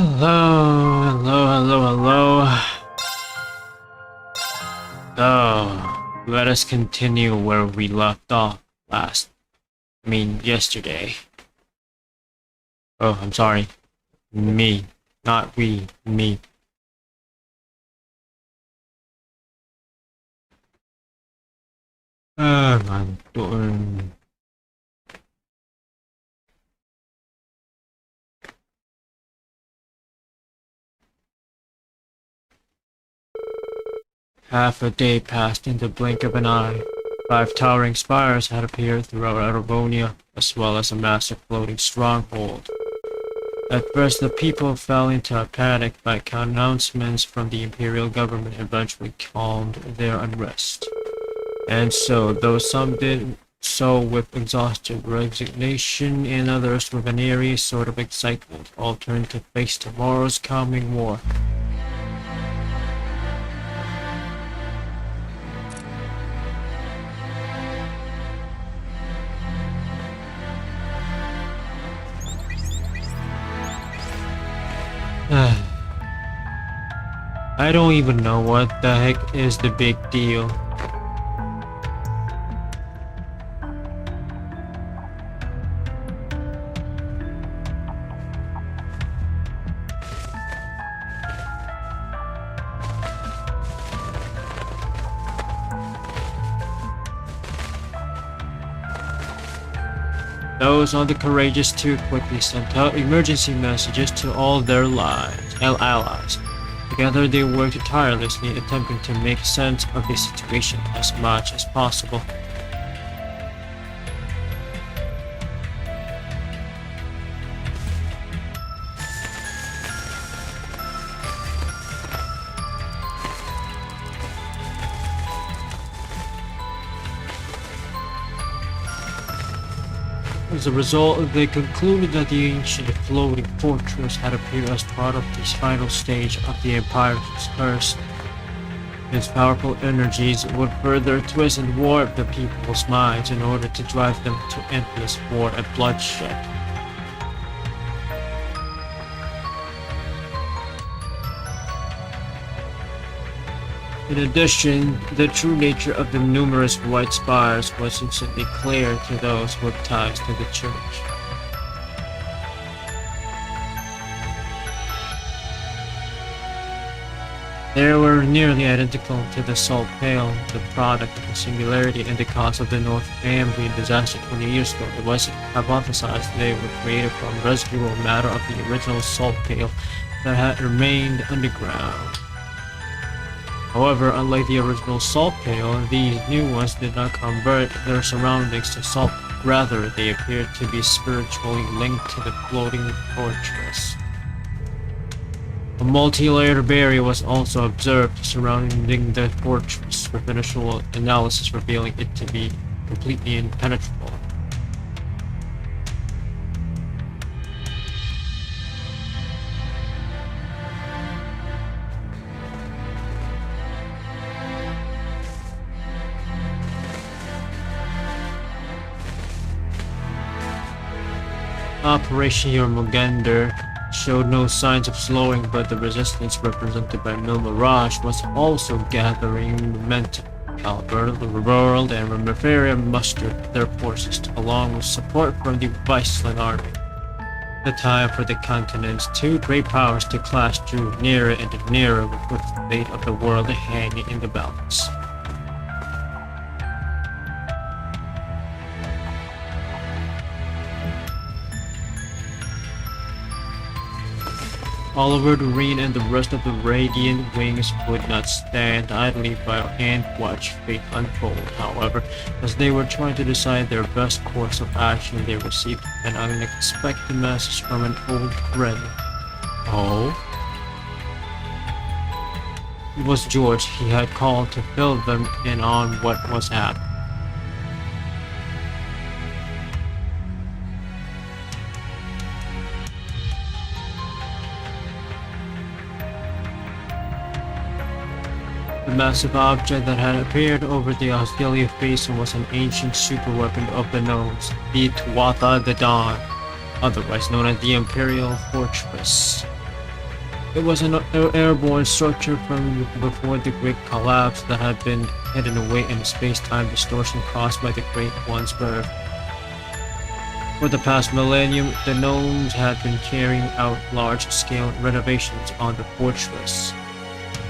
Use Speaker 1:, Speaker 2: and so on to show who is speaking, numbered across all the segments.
Speaker 1: Hello, hello. So, let us continue where we left off yesterday. Oh, I'm sorry. Me, not we, me. I'm doing... Half a day passed in the blink of an eye. 5 towering spires had appeared throughout Arbonia, as well as a massive floating stronghold. At first the people fell into a panic, but announcements from the imperial government eventually calmed their unrest. And so, though some did so with exhausted resignation and others with an eerie sort of excitement, all turned to face tomorrow's coming war. I don't even know what the heck is the big deal. Those on the Courageous too quickly sent out emergency messages to all their allies. Together they worked tirelessly, attempting to make sense of the situation as much as possible. As a result, they concluded that the ancient floating fortress had appeared as part of this final stage of the Empire's curse. Its powerful energies would further twist and warp the people's minds in order to drive them to endless war and bloodshed. In addition, the true nature of the numerous white spires was instantly clear to those with ties to the church. They were nearly identical to the Salt Pale, the product of the singularity and the cause of the North Ambrian disaster 20 years ago. It was hypothesized they were created from residual matter of the original Salt Pale that had remained underground. However, unlike the original Salt Pale, these new ones did not convert their surroundings to salt. Rather, they appeared to be spiritually linked to the floating fortress. A multi-layered barrier was also observed surrounding the fortress, with initial analysis revealing it to be completely impenetrable. Operation Jormungandr showed no signs of slowing, but the resistance represented by Mil Mirage was also gathering momentum. However, the world and Remeferia mustered their forces, along with support from the Viceland army. The time for the continent's 2 great powers to clash drew nearer and nearer, with the fate of the world hanging in the balance. Oliver, Doreen, and the rest of the Radiant Wings would not stand idly by and watch fate unfold. However, as they were trying to decide their best course of action, they received an unexpected message from an old friend. Oh? It was George. He had called to fill them in on what was happening. The massive object that had appeared over the Osgiliath Basin was an ancient superweapon of the Gnomes, the Tuatha the Dawn, otherwise known as the Imperial Fortress. It was an airborne structure from before the Great Collapse that had been hidden away in space-time distortion caused by the Great One's birth. For the past millennium, the gnomes had been carrying out large-scale renovations on the fortress.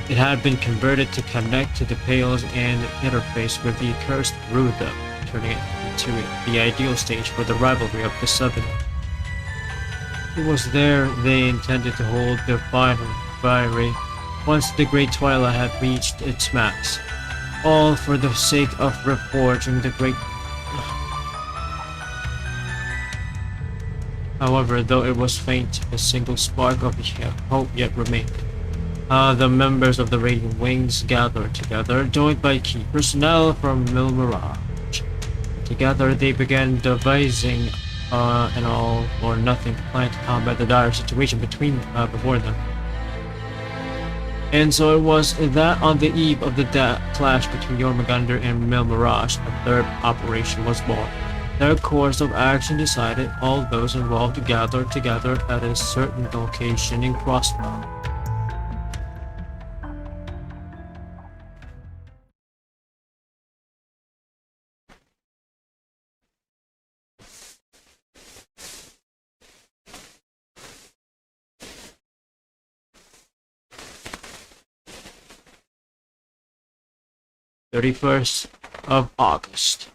Speaker 1: It had been converted to connect to the Pales and interface with the accursed through them, turning it into the ideal stage for the rivalry of the Seven. It was there they intended to hold their final fiery once the Great Twilight had reached its max, all for the sake of reforging the Great. However, though it was faint, a single spark of hope yet remained. The members of the Radiant Wings gathered together, joined by key personnel from Mirage. Together, they began devising an all-or-nothing plan to combat the dire situation before them. And so it was that on the eve of the clash between Jormungandr and Mirage, a third operation was born. Their course of action decided, all those involved to gather together at a certain location in Crossbow. "31st of August.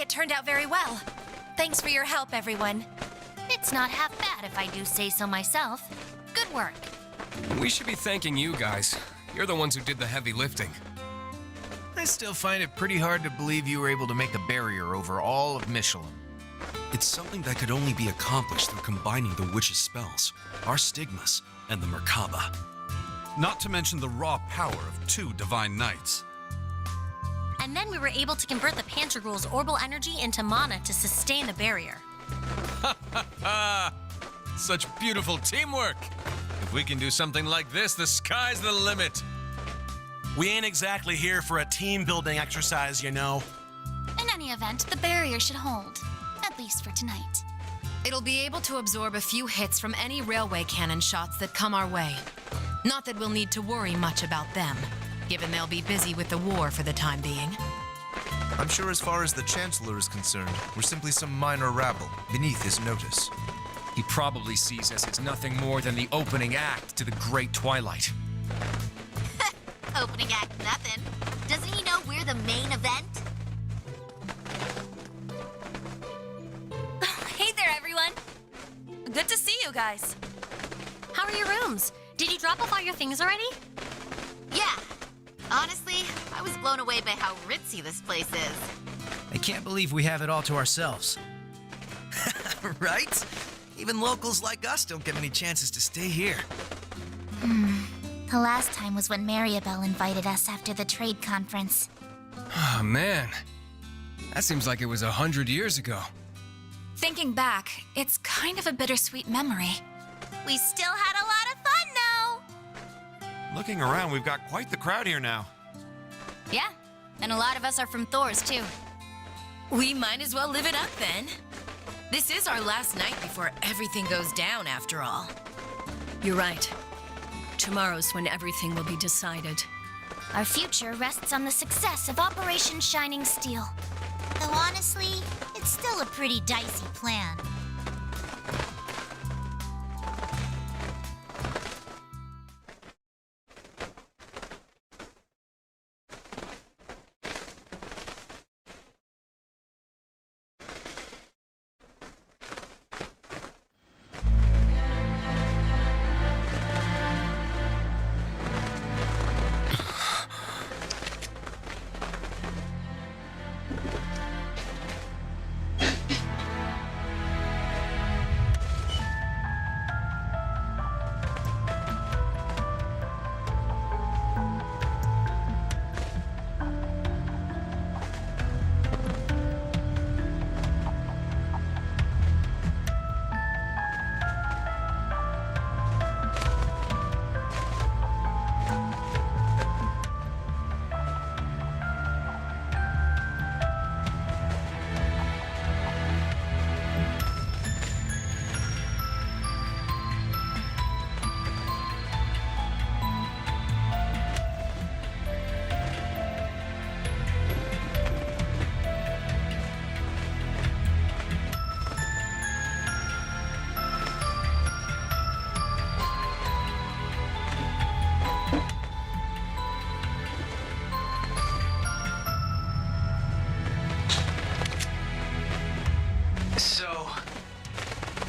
Speaker 2: Turned out very well. Thanks for your help, everyone.
Speaker 3: It's not half bad if I do say so myself. Good work.
Speaker 4: We should be thanking you guys. You're the ones who did the heavy lifting.
Speaker 5: I still find it pretty hard to believe you were able to make a barrier over all of Michelin.
Speaker 6: It's something that could only be accomplished through combining the witch's spells, our stigmas, and the Merkaba. Not to mention the raw power of 2 divine knights.
Speaker 3: And then we were able to convert the Pantagruel's orbital energy into mana to sustain the barrier.
Speaker 4: Such beautiful teamwork! If we can do something like this, the sky's the limit.
Speaker 7: We ain't exactly here for a team-building exercise, you know.
Speaker 8: In any event, the barrier should hold. At least for tonight.
Speaker 2: It'll be able to absorb a few hits from any railway cannon shots that come our way. Not that we'll need to worry much about them, given they'll be busy with the war for the time being.
Speaker 5: I'm sure as far as the Chancellor is concerned, we're simply some minor rabble beneath his notice.
Speaker 4: He probably sees us as nothing more than the opening act to the Great Twilight.
Speaker 3: Opening act nothing. Doesn't he know we're the main event?
Speaker 2: Hey there, everyone! Good to see you guys.
Speaker 3: How are your rooms? Did you drop off all your things already?
Speaker 9: Yeah. Honestly, I was blown away by how ritzy this place is.
Speaker 10: I can't believe we have it all to ourselves. Right? Even locals like us don't get many chances to stay here.
Speaker 8: The last time was when Mariabelle invited us after the trade conference.
Speaker 4: Oh, man. That seems like it was 100 years ago.
Speaker 8: Thinking back, it's kind of a bittersweet memory.
Speaker 3: We still had a lot of fun, though!
Speaker 7: Looking around, we've got quite the crowd here now.
Speaker 8: Yeah, and a lot of us are from Thor's, too.
Speaker 2: We might as well live it up then. This is our last night before everything goes down, after all.
Speaker 11: You're right. Tomorrow's when everything will be decided.
Speaker 8: Our future rests on the success of Operation Shining Steel.
Speaker 3: Though honestly, it's still a pretty dicey plan.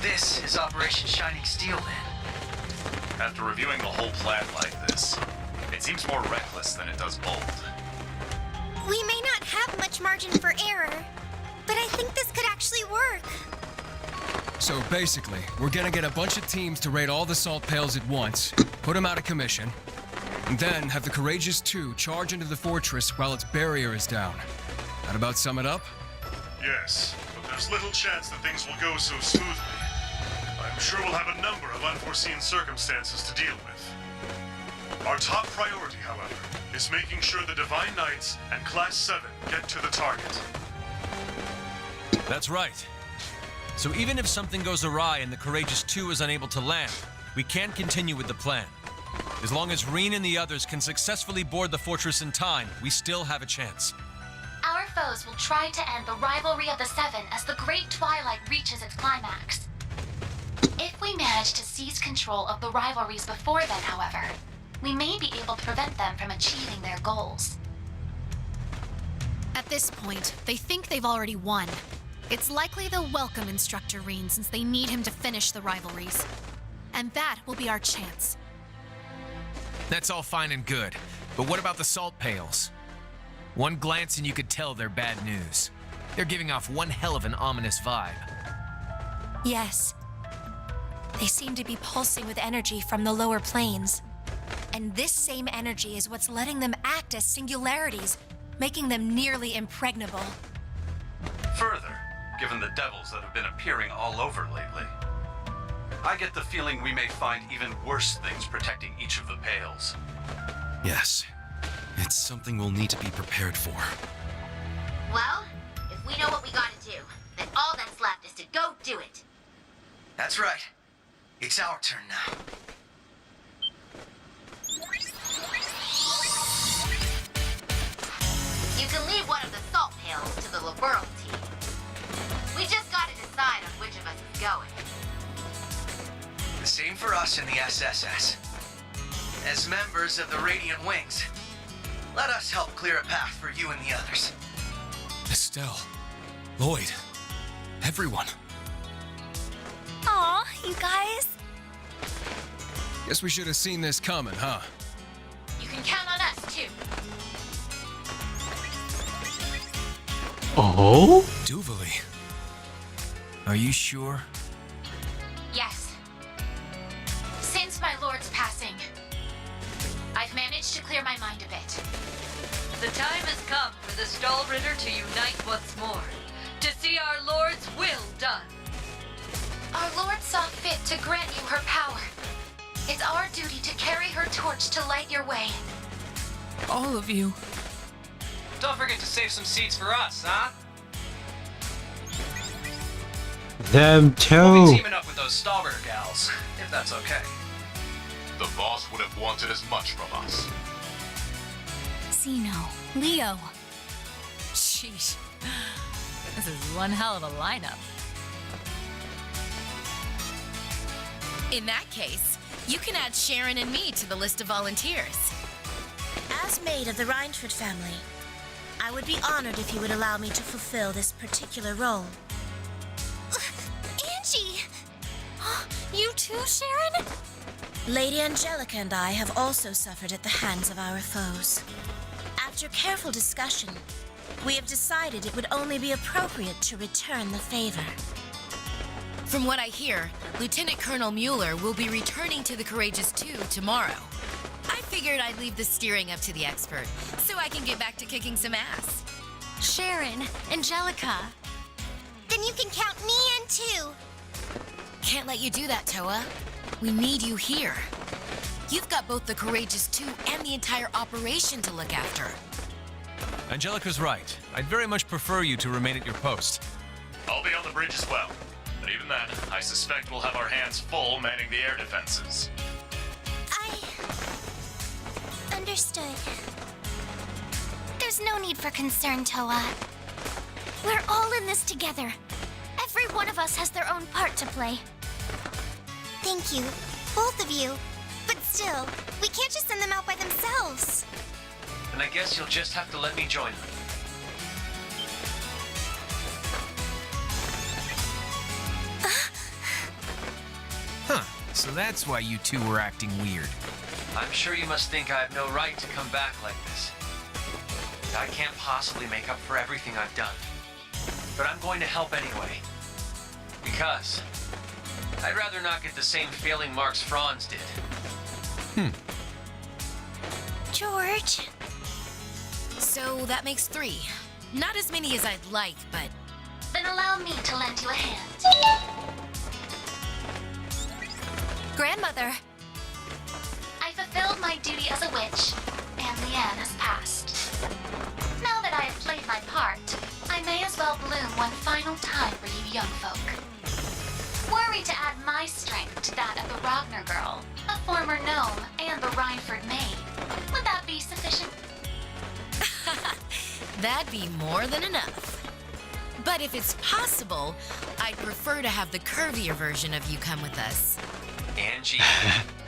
Speaker 10: This is Operation Shining Steel, then.
Speaker 12: After reviewing the whole plan like this, it seems more reckless than it does bold.
Speaker 3: We may not have much margin for error, but I think this could actually work.
Speaker 4: So basically, we're gonna get a bunch of teams to raid all the salt pails at once, put them out of commission, and then have the Courageous 2 charge into the fortress while its barrier is down. That about sum it up?
Speaker 13: Yes, but there's little chance that things will go so smoothly. I'm sure we'll have a number of unforeseen circumstances to deal with. Our top priority, however, is making sure the Divine Knights and Class 7 get to the target.
Speaker 14: That's right. So even if something goes awry and the Courageous 2 is unable to land, we can continue with the plan. As long as Reen and the others can successfully board the fortress in time, we still have a chance.
Speaker 8: Our foes will try to end the rivalry of the Seven as the Great Twilight reaches its climax. If we manage to seize control of the rivalries before then, however, we may be able to prevent them from achieving their goals.
Speaker 2: At this point, they think they've already won.
Speaker 15: It's likely they'll welcome Instructor Reen since they need him to finish the rivalries. And that will be our chance.
Speaker 16: That's all fine and good, but what about the salt pails? One glance and you could tell they're bad news. They're giving off one hell of an ominous vibe.
Speaker 15: Yes. They seem to be pulsing with energy from the lower planes. And this same energy is what's letting them act as singularities, making them nearly impregnable.
Speaker 6: Further, given the devils that have been appearing all over lately, I get the feeling we may find even worse things protecting each of the pails.
Speaker 10: Yes. It's something we'll need to be prepared for.
Speaker 9: Well, if we know what we gotta do, then all that's left is to go do it.
Speaker 10: That's right. It's our turn now.
Speaker 9: You can leave one of the salt pails to the Liberal team. We just gotta decide on which of us is going.
Speaker 10: The same for us in the SSS. As members of the Radiant Wings, let us help clear a path for you and the others.
Speaker 4: Estelle, Lloyd, everyone.
Speaker 3: Aw, you guys.
Speaker 4: Guess we should have seen this coming, huh?
Speaker 8: You can count on us, too.
Speaker 1: Oh?
Speaker 16: Duvali. Are you sure?
Speaker 8: Yes. Since my lord's passing, I've managed to clear my mind a bit.
Speaker 17: The time has come for the Stahlritter to unite once more, to see our Lord's will done.
Speaker 8: Our lord saw fit to grant you her power. It's our duty to carry her torch to light your way.
Speaker 16: All of you.
Speaker 18: Don't forget to save some seats for us, huh?
Speaker 1: Them
Speaker 18: We'll
Speaker 1: too.
Speaker 18: be teaming up with those Stahlritter gals, if that's okay.
Speaker 12: The boss would have wanted as much from us.
Speaker 15: Zeno, Leo.
Speaker 19: Sheesh. This is one hell of a lineup.
Speaker 2: In that case, you can add Sharon and me to the list of volunteers.
Speaker 3: As maid of the Reinford family, I would be honored if you would allow me to fulfill this particular role. Angie!
Speaker 15: You too, Sharon?
Speaker 3: Lady Angelica and I have also suffered at the hands of our foes. After careful discussion, we have decided it would only be appropriate to return the favor.
Speaker 2: From what I hear, Lieutenant Colonel Mueller will be returning to the Courageous 2 tomorrow. I figured I'd leave the steering up to the expert, so I can get back to kicking some ass.
Speaker 15: Sharon, Angelica.
Speaker 3: Then you can count me in too.
Speaker 2: Can't let you do that, Toa. We need you here. You've got both the Courageous 2 and the entire operation to look after.
Speaker 14: Angelica's right. I'd very much prefer you to remain at your post.
Speaker 12: I'll be on the bridge as well. But even then, I suspect we'll have our hands full manning the air defenses.
Speaker 3: Understood. There's no need for concern, Toa. We're all in this together. Every one of us has their own part to play. Thank you, both of you. But still, we can't just send them out by themselves.
Speaker 18: And I guess you'll just have to let me join them.
Speaker 16: Huh, so that's why you two were acting weird.
Speaker 18: I'm sure you must think I have no right to come back like this. I can't possibly make up for everything I've done. But I'm going to help anyway. Because I'd rather not get the same failing marks Franz did.
Speaker 3: George.
Speaker 2: So that makes 3. Not as many as I'd like, but...
Speaker 8: Then allow me to lend you a hand.
Speaker 15: Grandmother.
Speaker 8: I fulfilled my duty as a witch, and Leanne has passed. Now that I have played my part, I may as well bloom one final time for you young folk. Were we to add my strength to that of the Ragnar girl, a former gnome, and the Reinford maid, would that be sufficient?
Speaker 2: That'd be more than enough. But if it's possible, I'd prefer to have the curvier version of you come with us.
Speaker 18: Angie,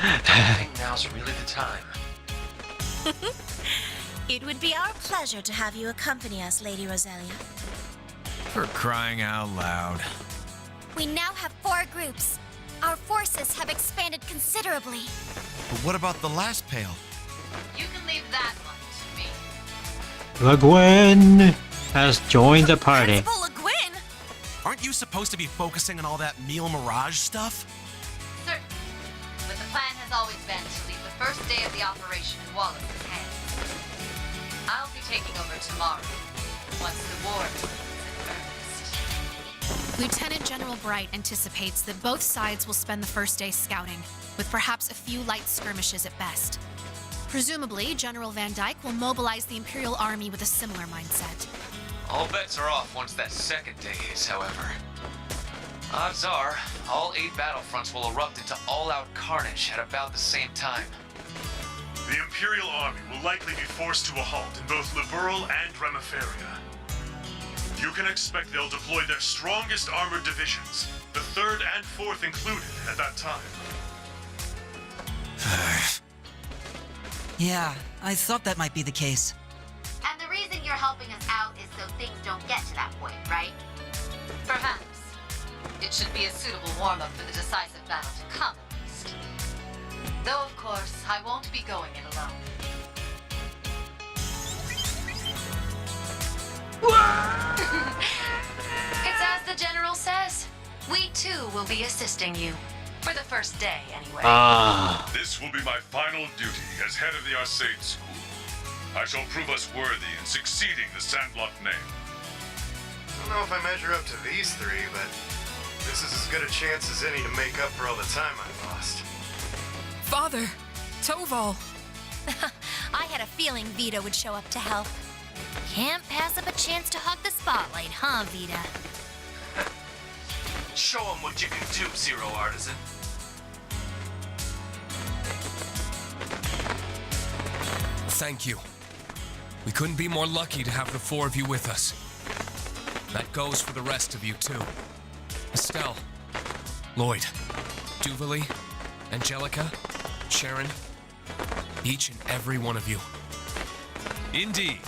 Speaker 18: I think now's really the time.
Speaker 3: It would be our pleasure to have you accompany us, Lady Roselia.
Speaker 16: For crying out loud.
Speaker 3: We now have 4 groups. Our forces have expanded considerably.
Speaker 5: But what about the last pail?
Speaker 9: You can leave that one to me.
Speaker 1: Le Guin has joined the party.
Speaker 7: Le Guin? Aren't you supposed to be focusing on all that meal mirage stuff?
Speaker 9: Certainly. But the plan has always been to leave the first day of the operation in Wallace's hands. I'll be taking over tomorrow, once the war begins in earnest.
Speaker 15: Lieutenant General Bright anticipates that both sides will spend the first day scouting, with perhaps a few light skirmishes at best. Presumably, General Van Dyke will mobilize the Imperial Army with a similar mindset.
Speaker 18: All bets are off once that second day hits, however. Odds are, all 8 battlefronts will erupt into all-out carnage at about the same time.
Speaker 13: The Imperial Army will likely be forced to a halt in both Liberal and Remiferia. You can expect they'll deploy their strongest armored divisions, the 3rd and 4th included, at that time.
Speaker 20: Yeah, I thought that might be the case.
Speaker 9: And the reason you're helping us out is so things don't get to that point, right? Perhaps. It should be a suitable warm-up for the decisive battle to come, at least. Though, of course, I won't be going it alone. It's as the General says. We, too, will be assisting you. For the first day, anyway.
Speaker 13: This will be my final duty as head of the Arcade School. I shall prove us worthy in succeeding the Sandblock name.
Speaker 21: I don't know if I measure up to these 3, but this is as good a chance as any to make up for all the time I've lost.
Speaker 22: Father, Toval.
Speaker 3: I had a feeling Vita would show up to help. Can't pass up a chance to hog the spotlight, huh, Vita?
Speaker 7: Show them what you can do, Zero Artisan.
Speaker 4: Thank you. We couldn't be more lucky to have the 4 of you with us. That goes for the rest of you, too. Estelle, Lloyd, Duvalie, Angelica, Sharon, each and every one of you.
Speaker 14: Indeed.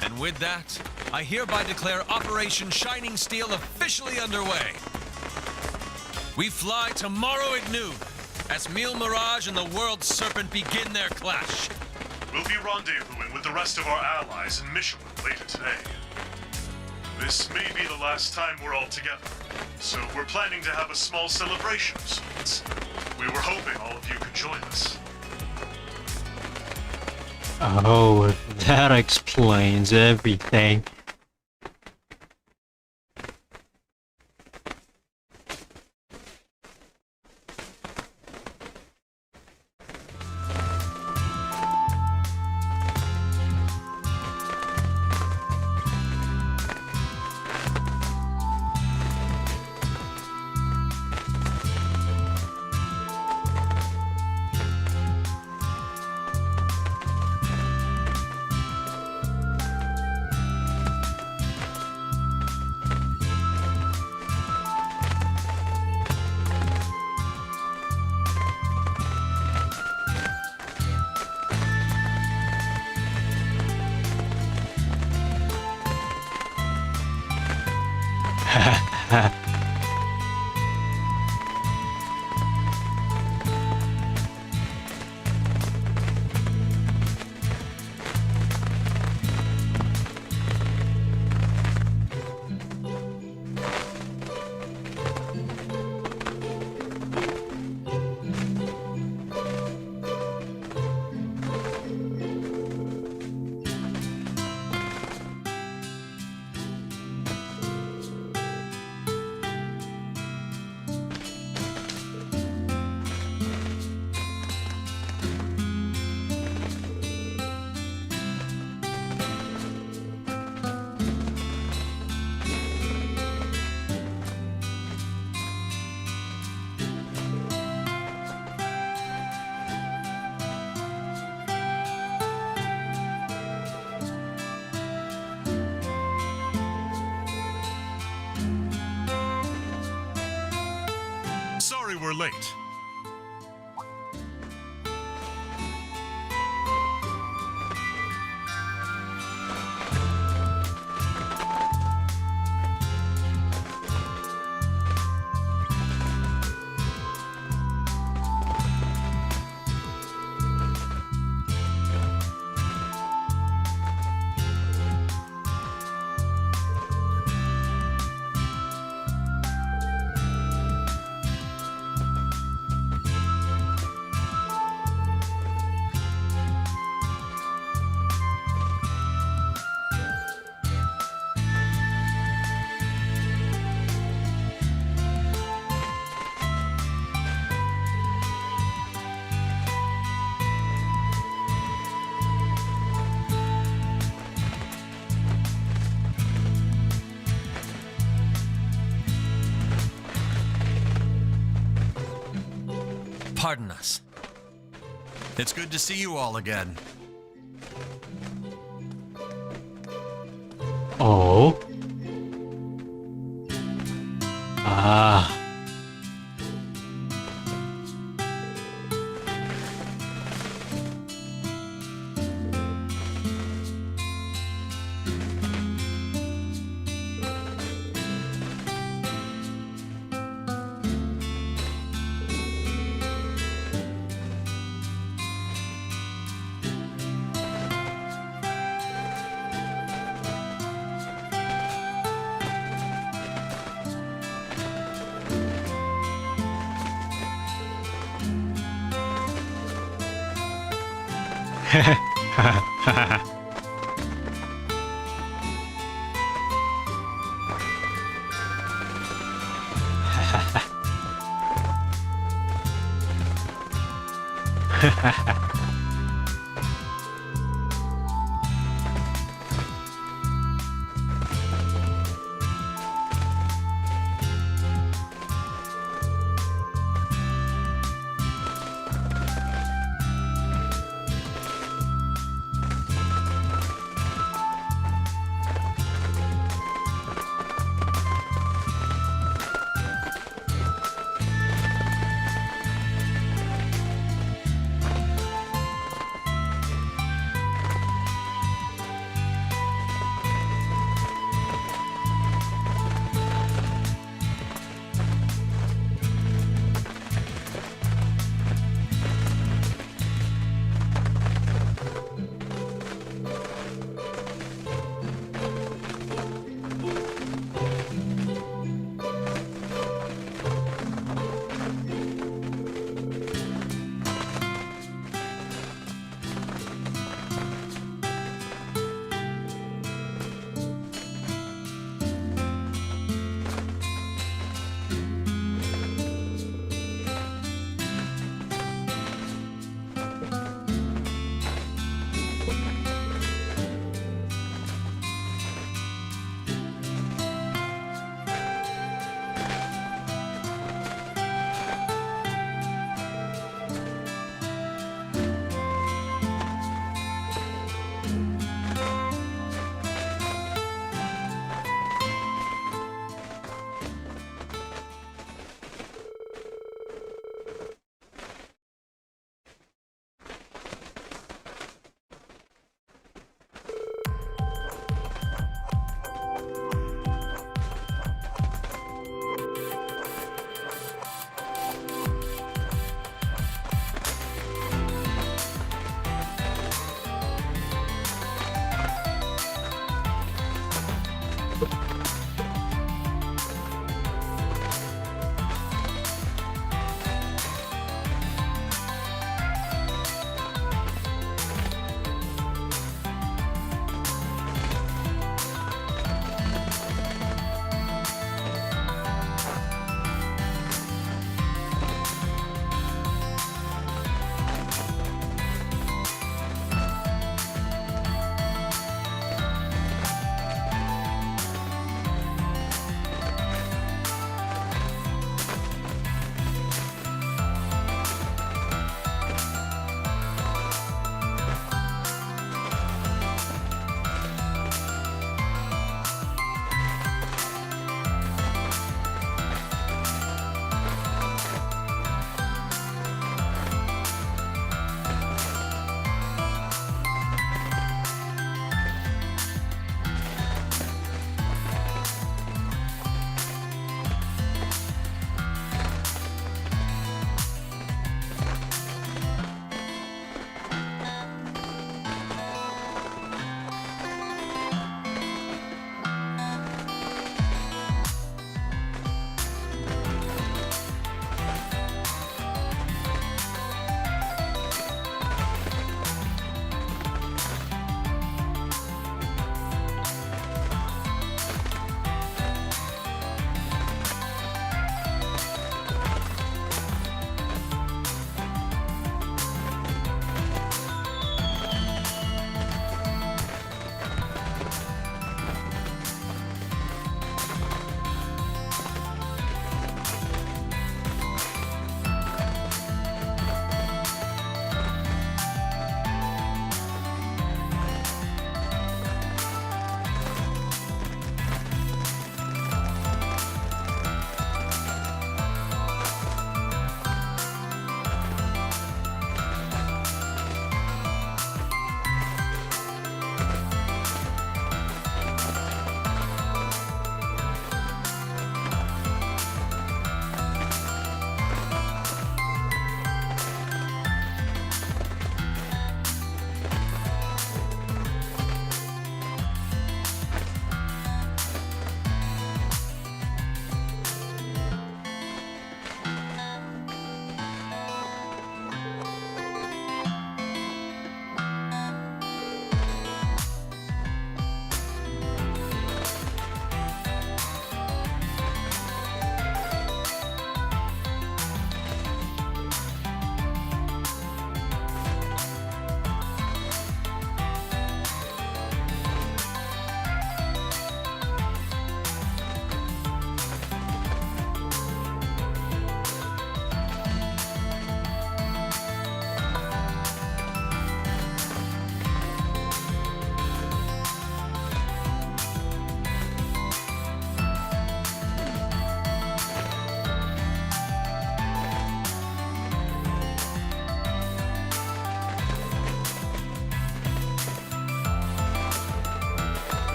Speaker 14: And with that, I hereby declare Operation Shining Steel officially underway. We fly tomorrow at noon, as Meal Mirage and the World Serpent begin their clash.
Speaker 13: We'll be rendezvousing with the rest of our allies in Michelin later today. This may be the last time we're all together, so we're planning to have a small celebration of sorts. We were hoping all of you could join us.
Speaker 1: Oh, that explains everything.
Speaker 13: Sorry we're late.
Speaker 14: pardon us.
Speaker 6: It's good to see you all again.
Speaker 1: Oh. Ah.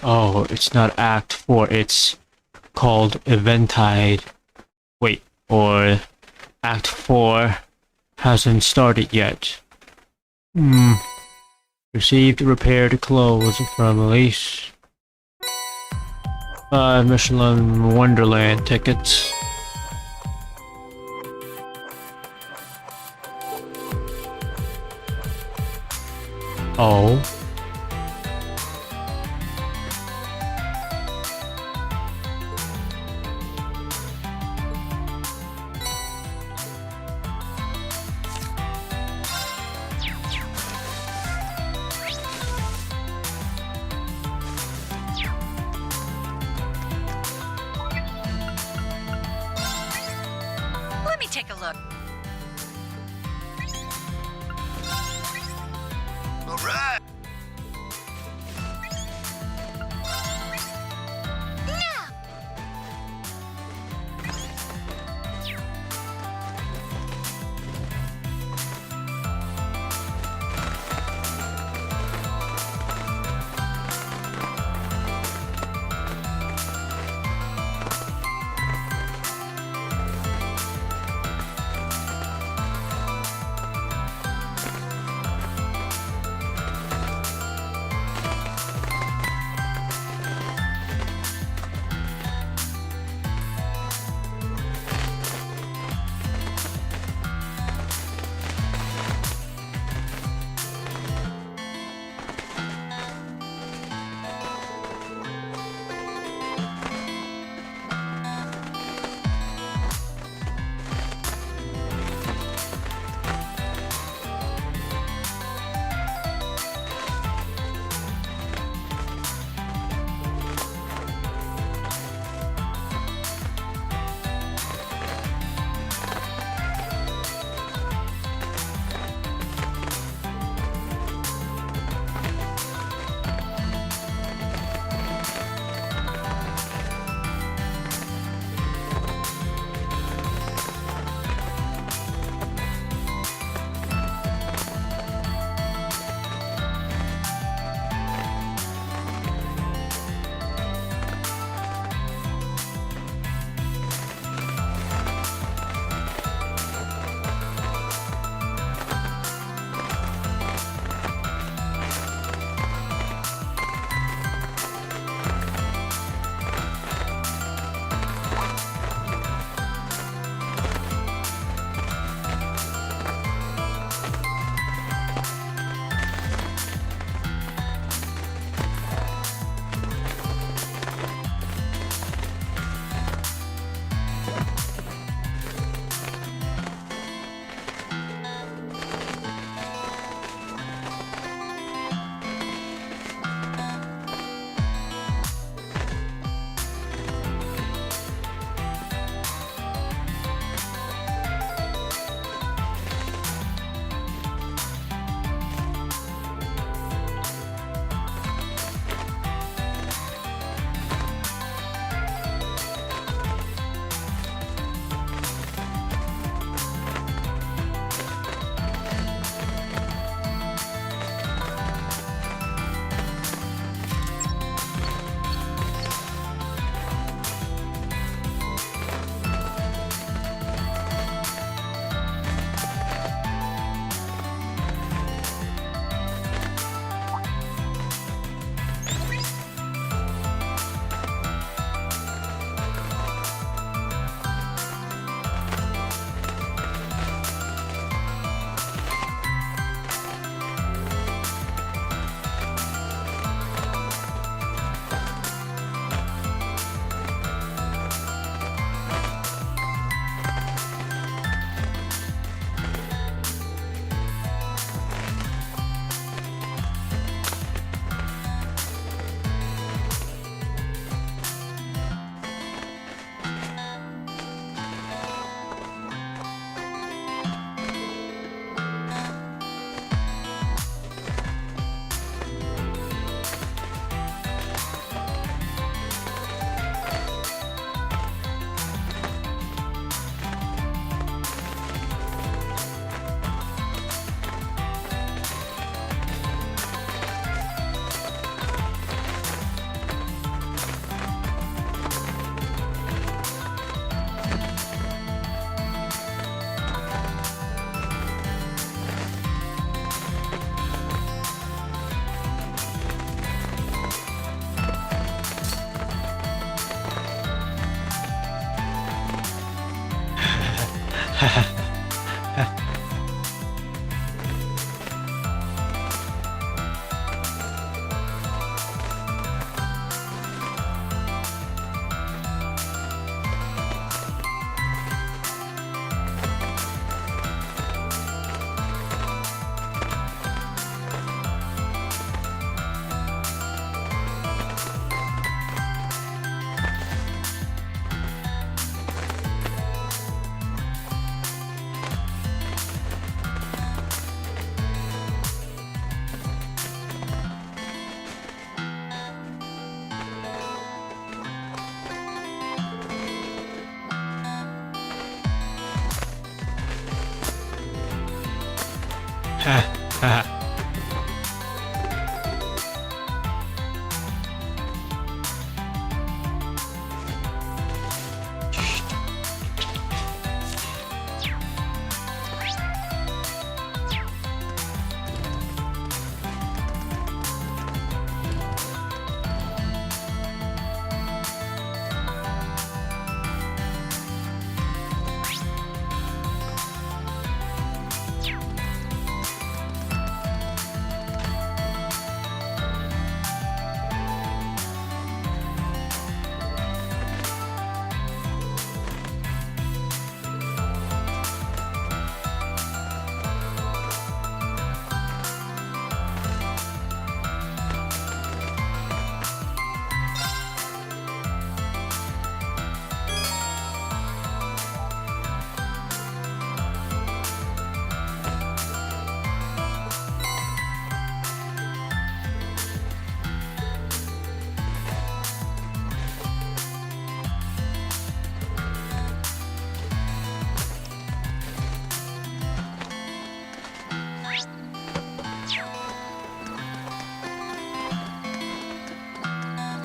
Speaker 1: Oh, it's not Act 4, it's called Eventide. Wait, or Act 4 hasn't started yet. Received repaired clothes from Elise. 5 Michelin Wonderland tickets. Oh.
Speaker 17: Let me take a look.
Speaker 21: All right.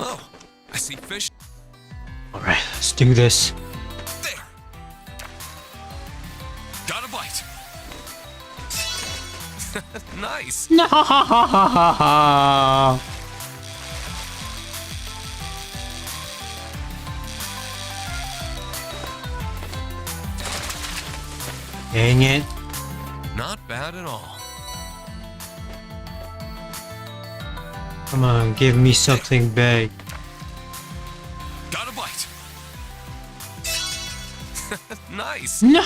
Speaker 4: Oh, I see fish.
Speaker 1: Alright, let's do this.
Speaker 4: Got a bite. Nice.
Speaker 1: No. Dang it.
Speaker 4: Not bad at all.
Speaker 1: Come on, give me something big.
Speaker 4: Got a bite. Nice.
Speaker 1: No.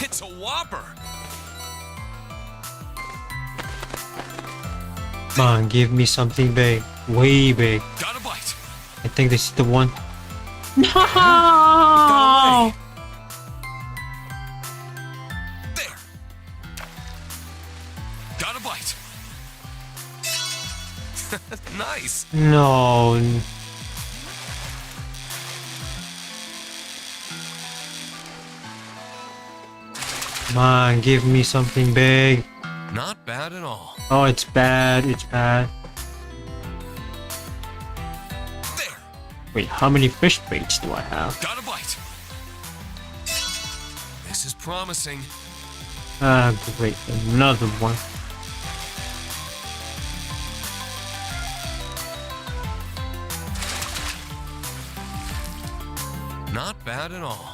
Speaker 4: It's a whopper.
Speaker 1: Come on, give me something big. Way big.
Speaker 4: Got a bite.
Speaker 1: I think this is the one. No!
Speaker 4: There. Got a bite. Nice.
Speaker 1: No. Come on, give me something big.
Speaker 4: Not bad at all.
Speaker 1: Oh, it's bad. It's bad.
Speaker 4: There.
Speaker 1: Wait, how many fish baits do I have?
Speaker 4: Got a bite. This is promising.
Speaker 1: Ah, great. Another one.
Speaker 4: Not bad at all.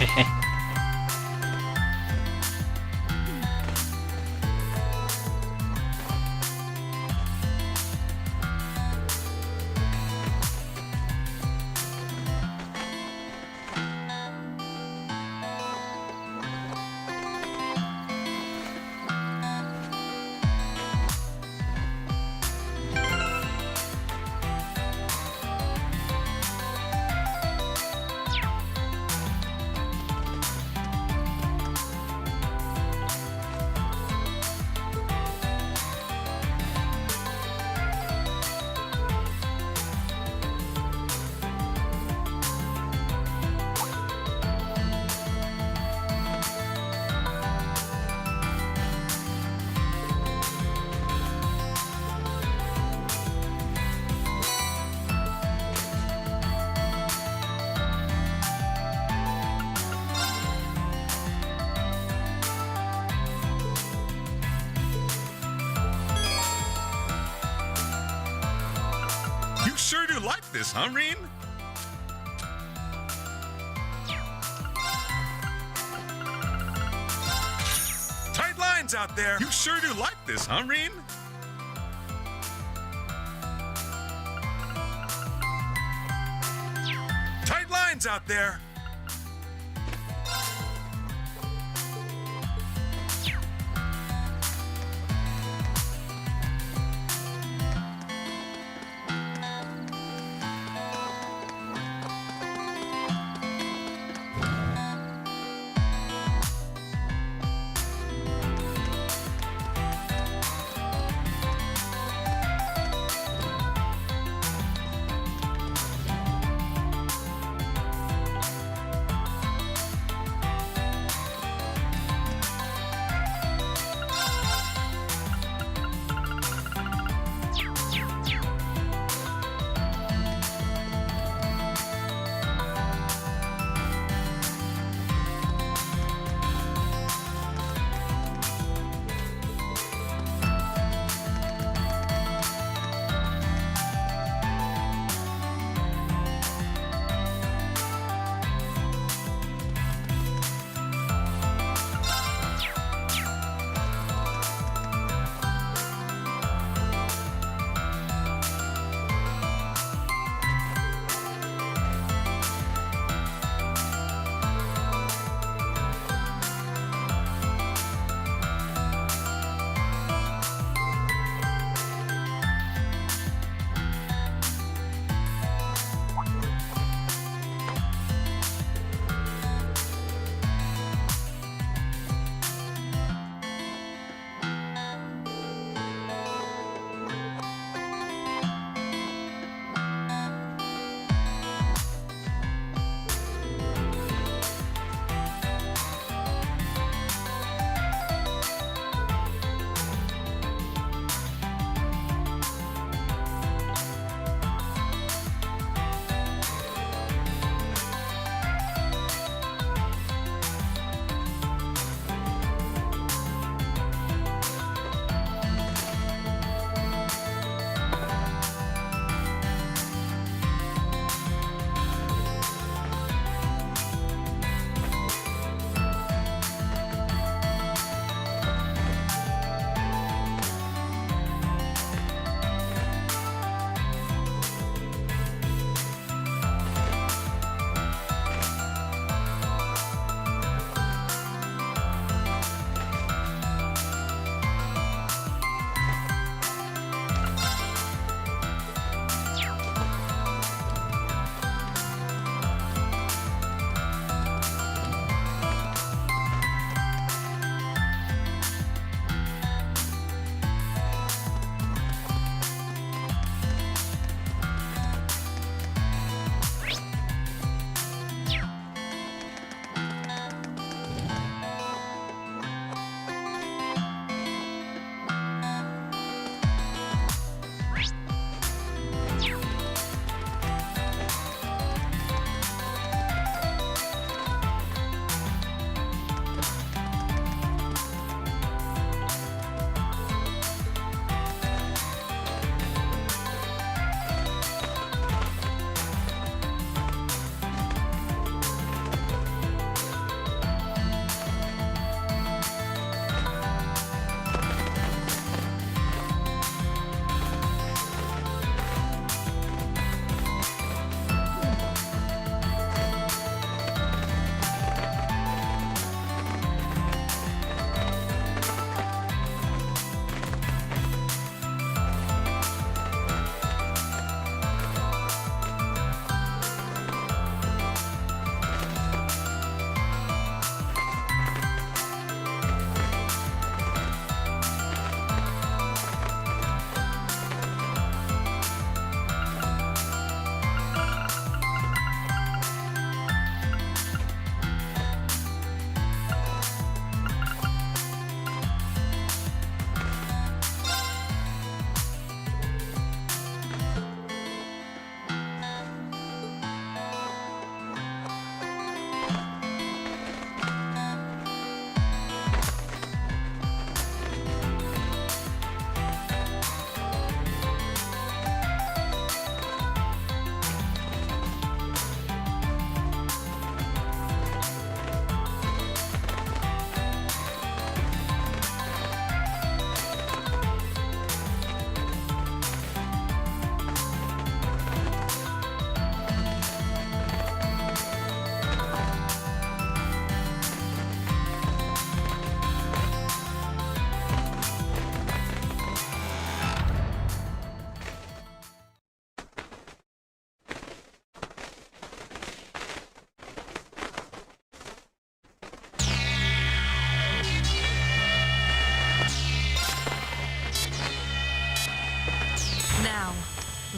Speaker 10: You sure do like this, huh, Reen? Tight lines out there. You sure do like this, huh, Reen? Tight lines out there.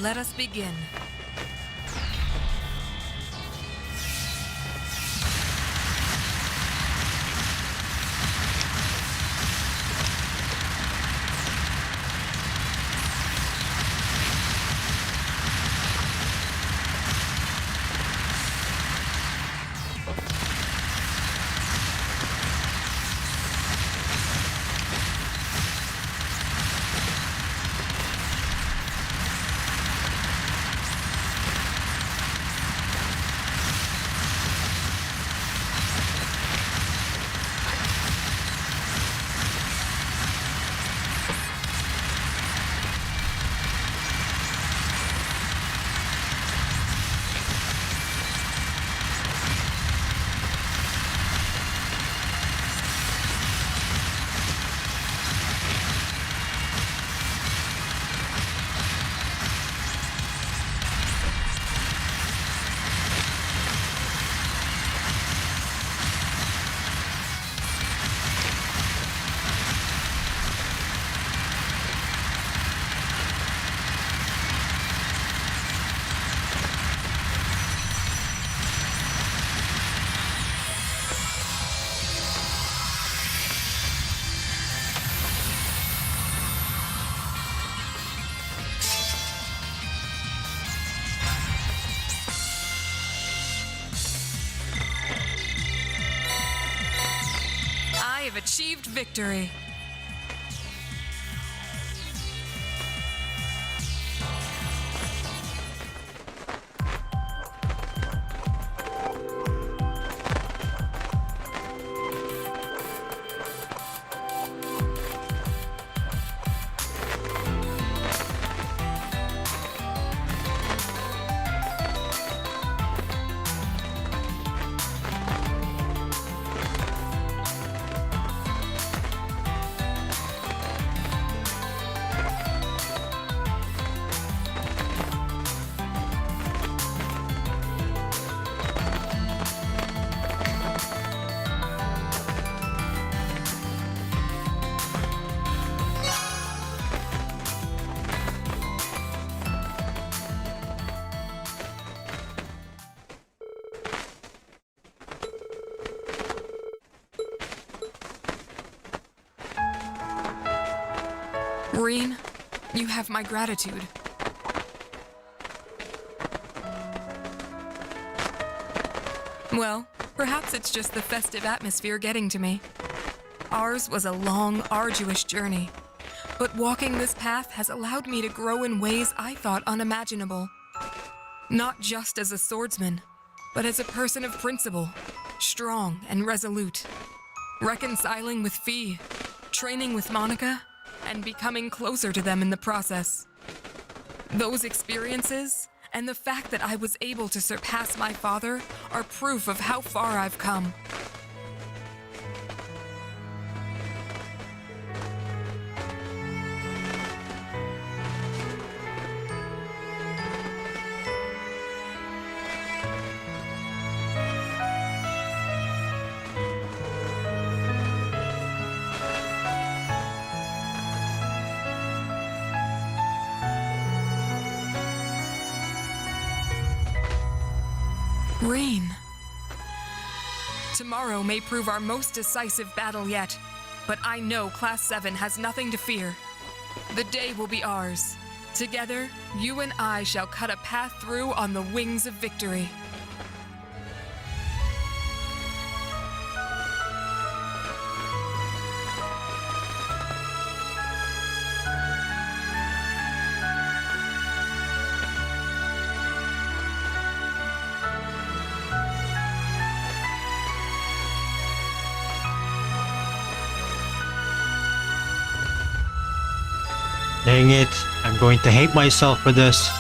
Speaker 22: Let us begin. I have achieved victory. Reen, you have my gratitude. Well, perhaps it's just the festive atmosphere getting to me. Ours was a long, arduous journey, but walking this path has allowed me to grow in ways I thought unimaginable. Not just as a swordsman, but as a person of principle, strong and resolute. Reconciling with Fee, training with Monica, and becoming closer to them in the process. Those experiences, and the fact that I was able to surpass my father, are proof of how far I've come. Reen. Tomorrow may prove our most decisive battle yet, but I know Class 7 has nothing to fear. The day will be ours. Together, you and I shall cut a path through on the wings of victory.
Speaker 1: Dang it, I'm going to hate myself for this.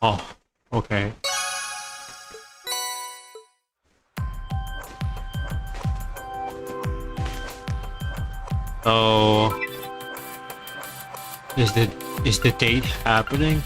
Speaker 1: Oh, okay. So, is the date happening?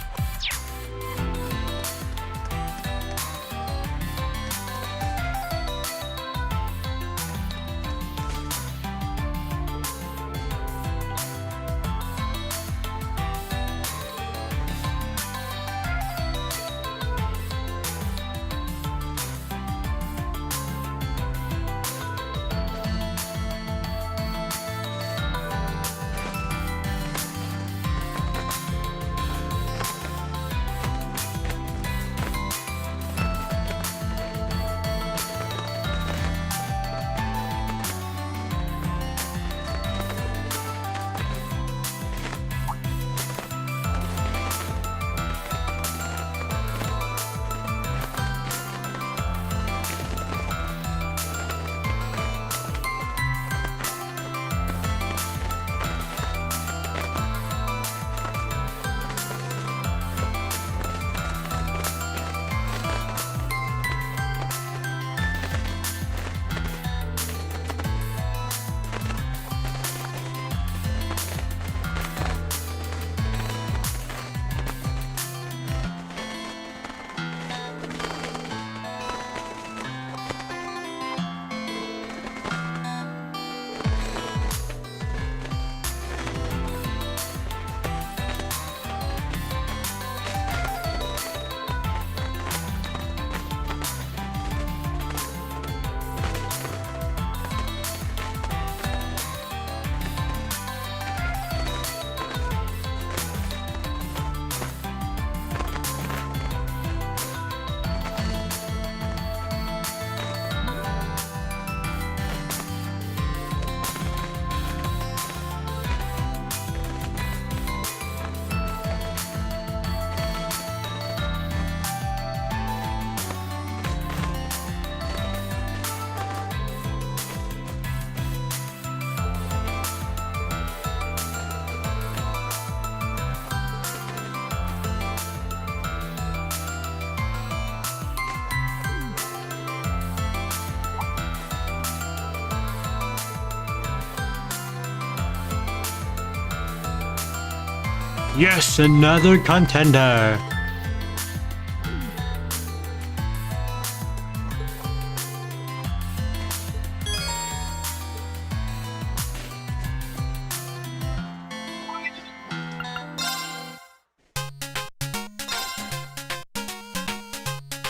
Speaker 1: Yes, another contender.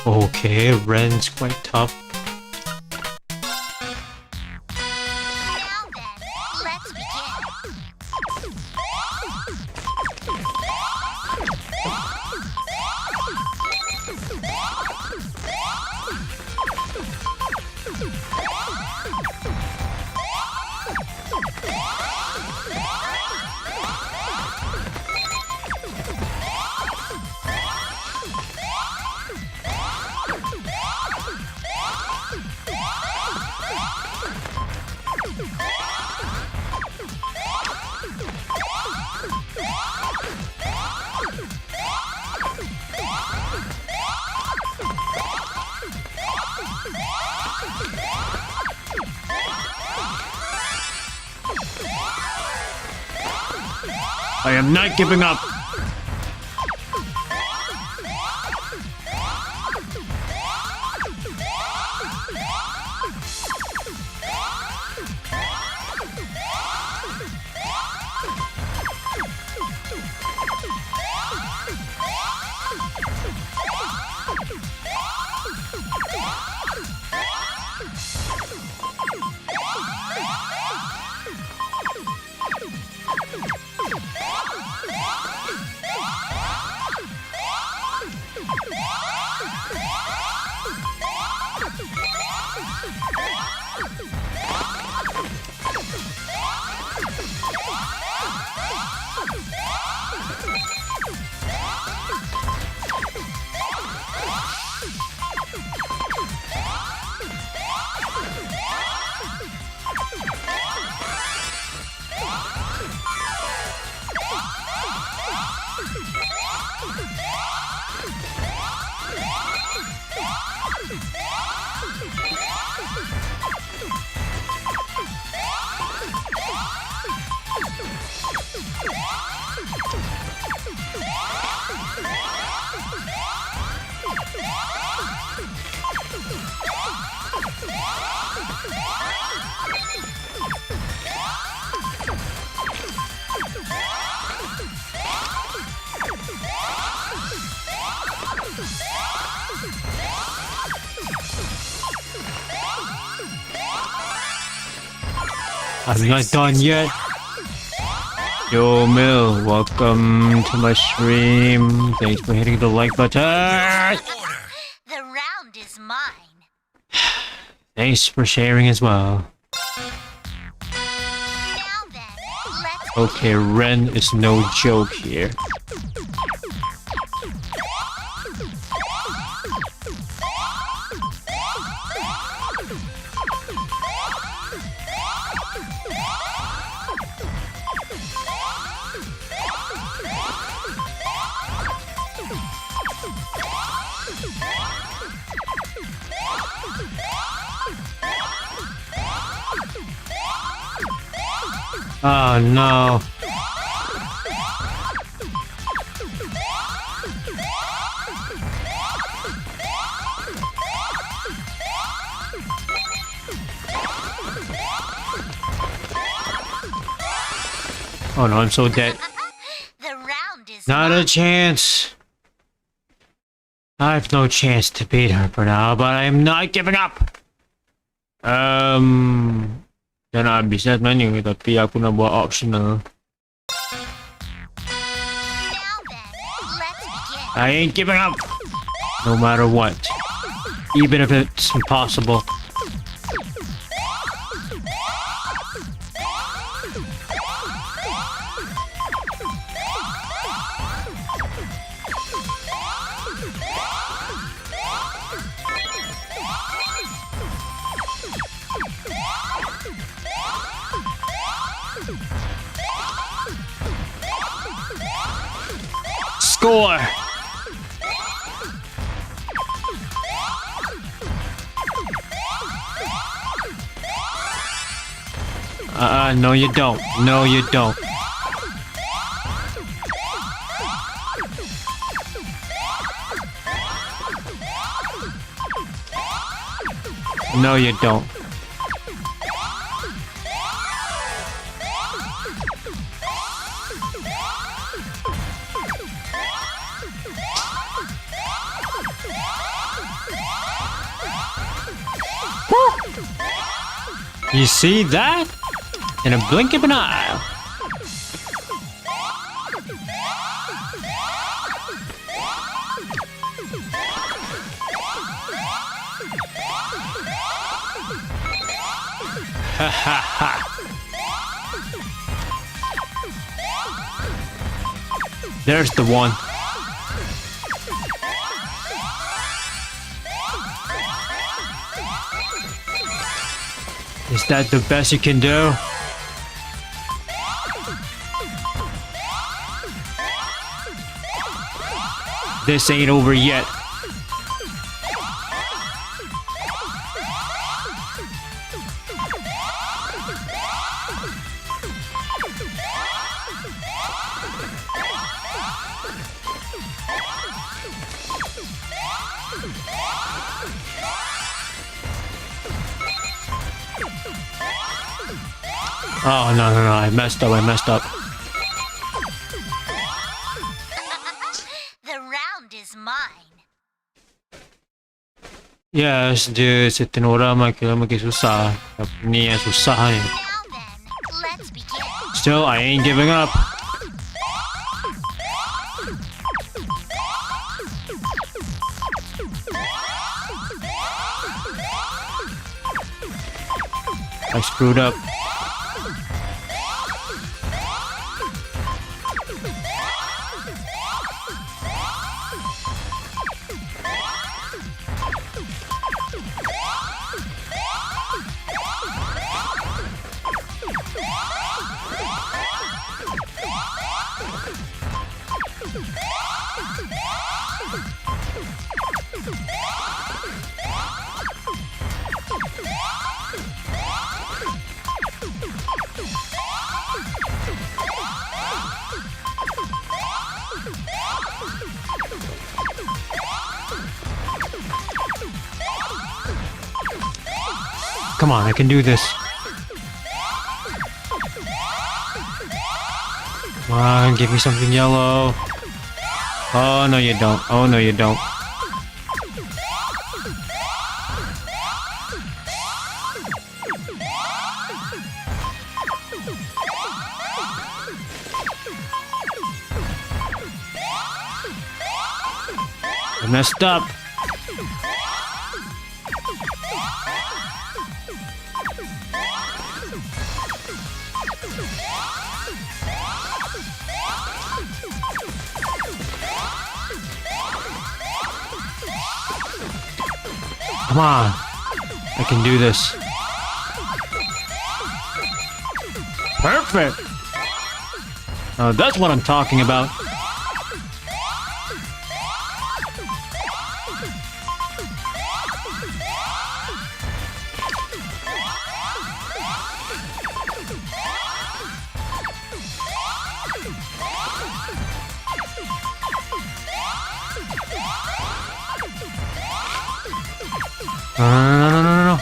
Speaker 1: Okay, Ren's quite tough.
Speaker 3: Let's begin.
Speaker 1: I am not giving up. I'm not done yet. Yo, Mill, welcome to my stream. Thanks for hitting the like button.
Speaker 3: The round is mine.
Speaker 1: Thanks for sharing as well. Okay, Ren is no joke here. Oh no. Oh no, I'm so dead. Not a chance. I have no chance to beat her for now, but I'm not giving up. Dan habis sebenarnya, tapi aku nak buat optional. I ain't giving up, no matter what, even if it's impossible. Score! No you don't. No you don't. No you don't. You see that? In a blink of an eye. Ha ha ha. There's the one. Is that the best you can do? This ain't over yet. Oh, no, no, no, I messed up.
Speaker 3: The round is mine.
Speaker 1: Yes, dude, setin orang makin susah. Ni yang susah ni. Still, I ain't giving up. I screwed up. come on, I can do this. Come on, give me something yellow. Oh, no you don't. Oh, no you don't. I messed up. Come on. I can do this. Perfect. That's what I'm talking about. No.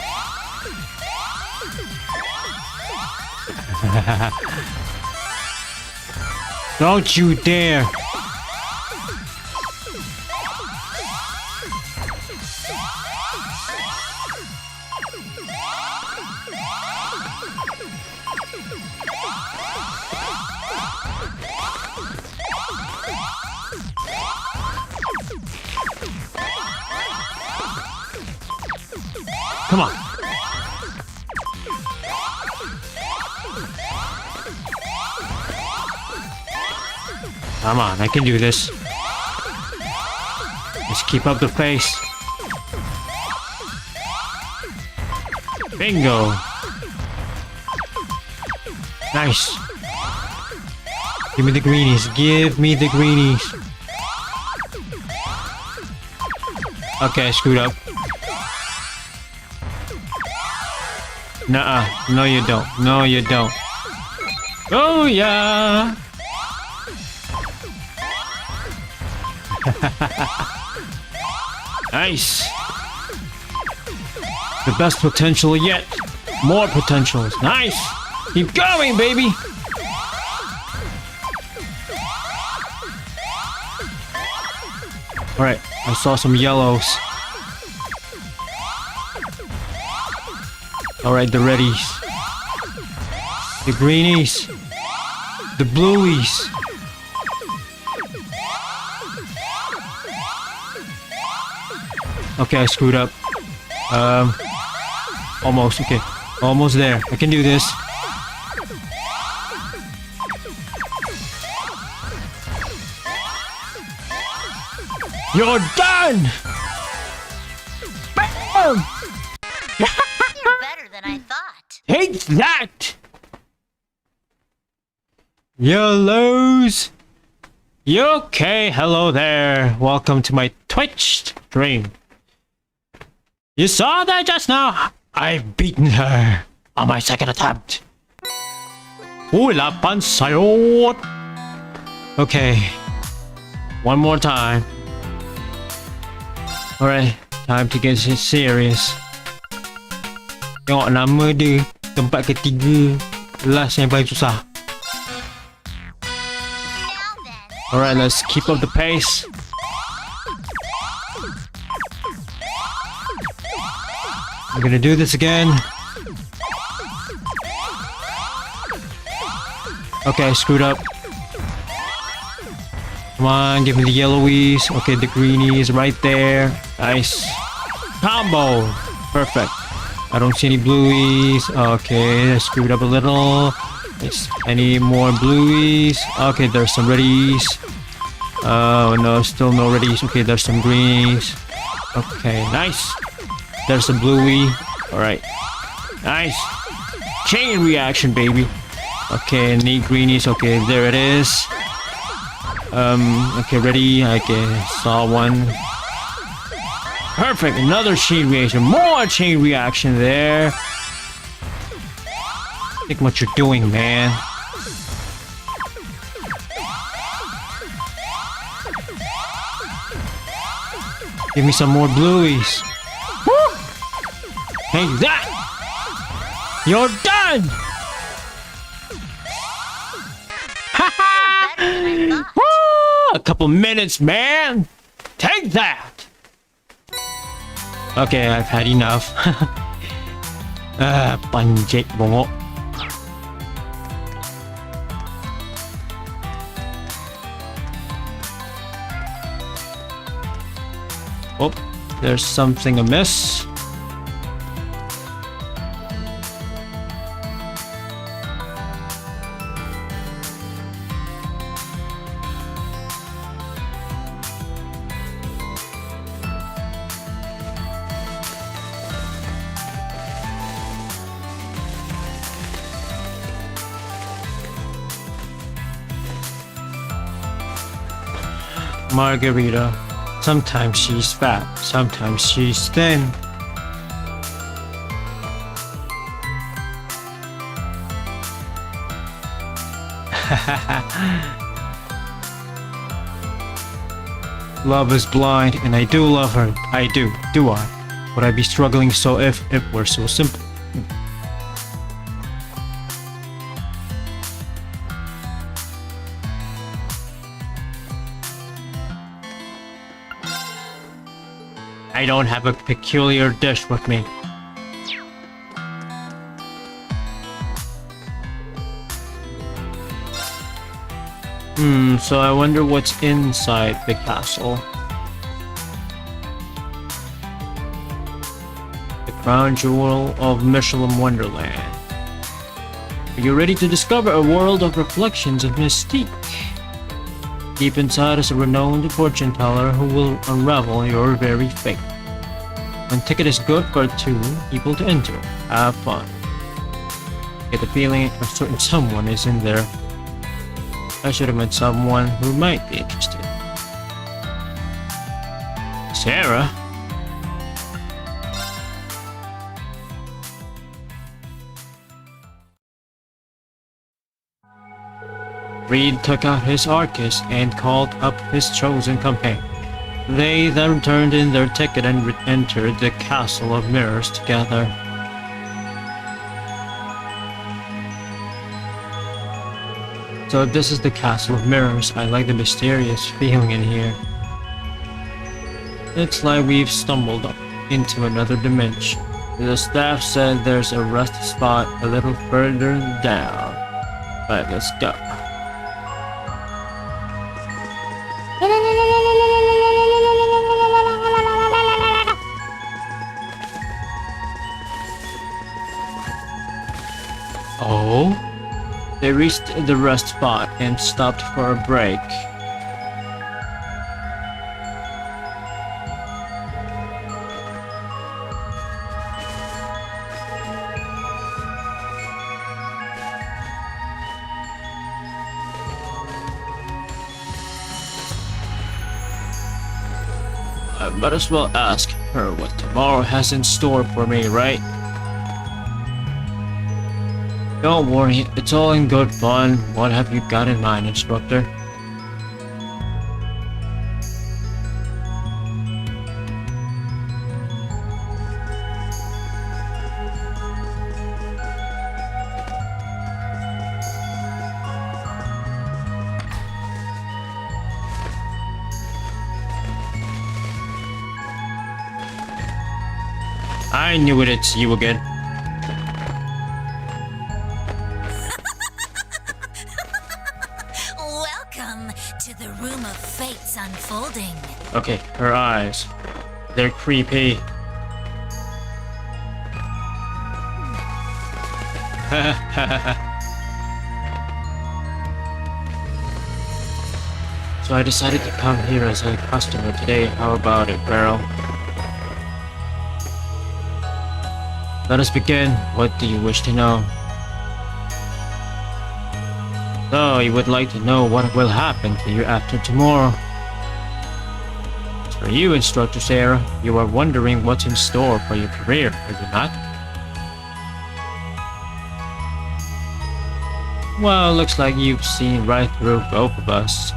Speaker 1: Don't you dare. Come on. Come on, I can do this. Just keep up the pace. Bingo. Nice. Give me the greenies. Give me the greenies. Okay, I screwed up. Nuh-uh. No, you don't. No, you don't. Oh, yeah. Nice. The best potential yet. More potentials. Nice. Keep going, baby. Alright, I saw some yellows. Alright, the reddies. The greenies. The blueies. Okay, I screwed up. Almost, okay. Almost there. I can do this. You're done! Bam!
Speaker 3: You're better than I thought.
Speaker 1: Take that! Yellows! You okay? Hello there. Welcome to my Twitch stream. You saw that just now? I've beaten her on my second attempt. Wala sayot. Okay. One more time. Alright, time to get serious. Tengok nama dia, tempat ketiga. Last yang paling susah. Alright, let's keep up the pace. I'm gonna do this again. Okay, I screwed up. Come on, give me the yellowies. Okay, the greenies right there. Nice. Combo. Perfect. I don't see any blueies. Okay, I screwed up a little. Any more blueies? Okay, there's some reddies. Oh no, still no reddies. Okay, there's some greenies. Okay, nice. There's a bluey. Alright. Nice. Chain reaction, baby. Okay, need greenies. Okay, there it is. Okay, ready. Okay, saw one. Perfect. Another chain reaction. More chain reaction there. Think what you're doing, man. Give me some more blueies. Woo! Take that! You're done! Woo! A couple minutes, man! Take that! Okay, I've had enough. Panjit bungo. Oh, there's something amiss. Margarita. Sometimes she's fat, sometimes she's thin. Love is blind, and I do love her. I do I? Would I be struggling so if it were so simple? I don't have a peculiar dish with me. So I wonder what's inside the castle. The crown jewel of Michelin Wonderland. Are you ready to discover a world of reflections of mystique? Deep inside is a renowned fortune teller who will unravel your very fate. One ticket is good for 2 people to enter. Have fun. Get the feeling a certain someone is in there. I should have met someone who might be interested. Sarah? Reed took out his Arcus and called up his chosen companion. They then turned in their ticket and entered the Castle of Mirrors together. So if this is the Castle of Mirrors, I like the mysterious feeling in here. It's like we've stumbled up into another dimension. The staff said there's a rest spot a little further down. Alright, let's go. Oh? They reached the rest spot and stopped for a break. I might as well ask her what tomorrow has in store for me, right? Don't worry, it's all in good fun. What have you got in mind, instructor? I knew it's you again.
Speaker 3: Welcome to the room of fates unfolding.
Speaker 1: Okay, her eyes. They're creepy. So I decided to come here as a customer today. How about it, girl? Let us begin. What do you wish to know? So, you would like to know what will happen to you after tomorrow. As for you, Instructor Sarah, you are wondering what's in store for your career, are you not? Well, looks like you've seen right through both of us.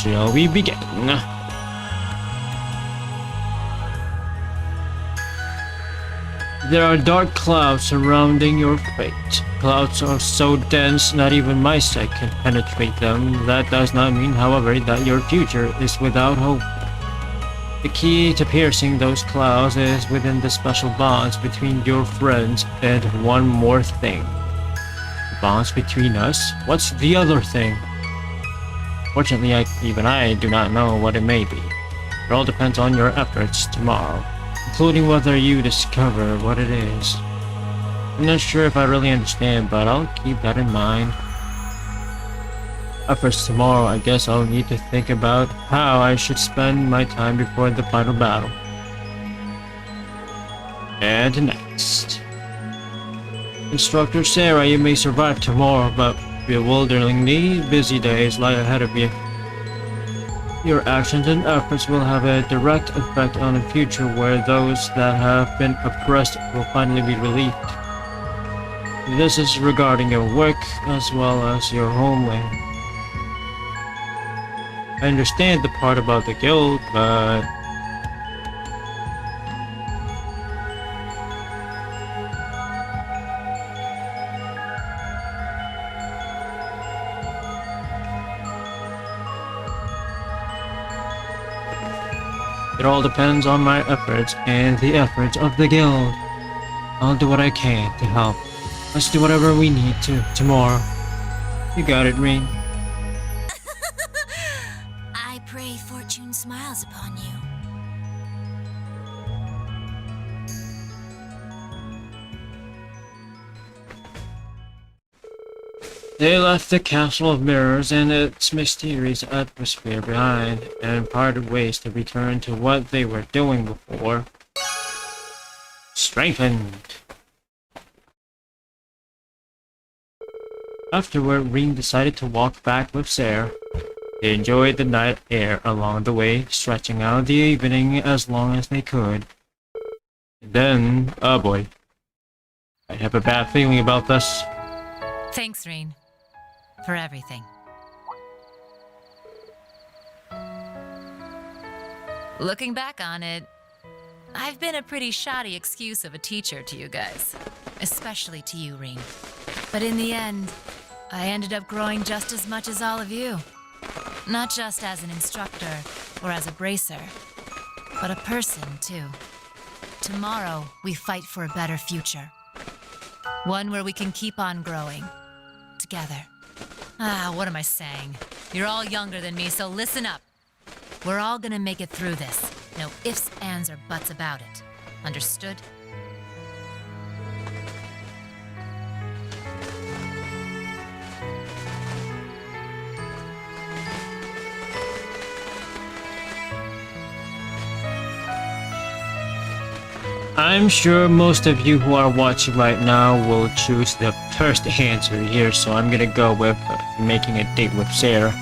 Speaker 1: Shall we begin? There are dark clouds surrounding your fate. Clouds are so dense not even my sight can penetrate them. That does not mean, however, that your future is without hope. The key to piercing those clouds is within the special bonds between your friends and one more thing. The bonds between us? What's the other thing? Fortunately, even I do not know what it may be. It all depends on your efforts tomorrow, including whether you discover what it is. I'm not sure if I really understand, but I'll keep that in mind. Efforts tomorrow, I guess I'll need to think about how I should spend my time before the final battle. And next. Instructor Sarah, you may survive tomorrow, but bewilderingly busy days lie ahead of you. Your actions and efforts will have a direct effect on a future where those that have been oppressed will finally be relieved. This is regarding your work as well as your homeland. I understand the part about the guild, but... It all depends on my efforts and the efforts of the guild. I'll do what I can to help. Let's do whatever we need to tomorrow. You got it, Rin.
Speaker 3: I pray fortune smiles upon you.
Speaker 1: They left the Castle of Mirrors and its mysterious atmosphere behind, and parted ways to return to what they were doing before. Strengthened. Afterward, Ring decided to walk back with Sarah. They enjoyed the night air along the way, stretching out the evening as long as they could. And then, oh boy. I have a bad feeling about this.
Speaker 2: Thanks, Reen, for everything. Looking back on it, I've been a pretty shoddy excuse of a teacher to you guys. Especially to you, Reen. But in the end, I ended up growing just as much as all of you. Not just as an instructor or as a bracer, but a person, too. Tomorrow, we fight for a better future. One where we can keep on growing. Together. What am I saying? You're all younger than me, so listen up. We're all gonna make it through this. No ifs, ands, or buts about it. Understood?
Speaker 1: I'm sure most of you who are watching right now will choose the first answer here, so I'm gonna go with making a date with Sarah.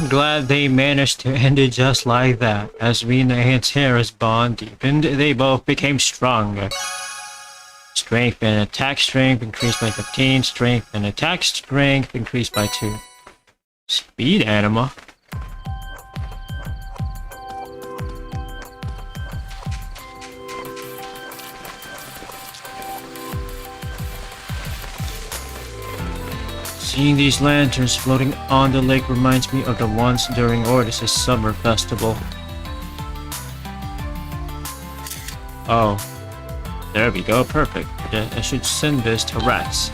Speaker 1: Glad they managed to end it just like that. As Rena and Sarah's bond deepened, they both became stronger. Strength and attack strength increased by 15, strength and attack strength increased by 2. Speed anima. Seeing these lanterns floating on the lake reminds me of the ones during Ordis' summer festival. Oh, there we go, perfect. I should send this to Rex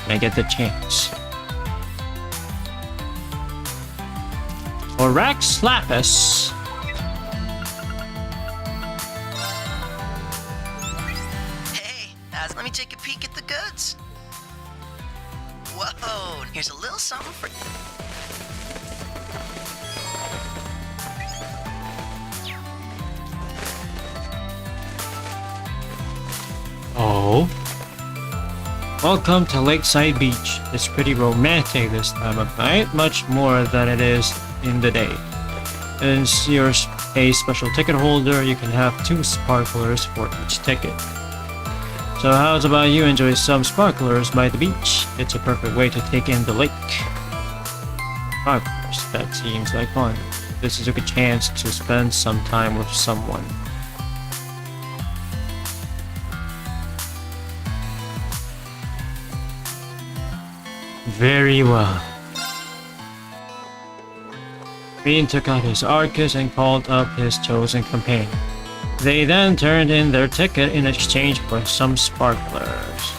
Speaker 1: when I get the chance. Or Rex Lapis.
Speaker 11: Hey, let me take a peek at the goods. Whoa, here's a little something for you.
Speaker 1: Welcome to Lakeside Beach. It's pretty romantic this time of night, much more than it is in the day. As you're a special ticket holder, you can have 2 sparklers for each ticket. So how's about you enjoy some sparklers by the beach? It's a perfect way to take in the lake. Sparklers, that seems like fun. This is a good chance to spend some time with someone. Very well. Green took out his Arcus and called up his chosen companion. They then turned in their ticket in exchange for some sparklers.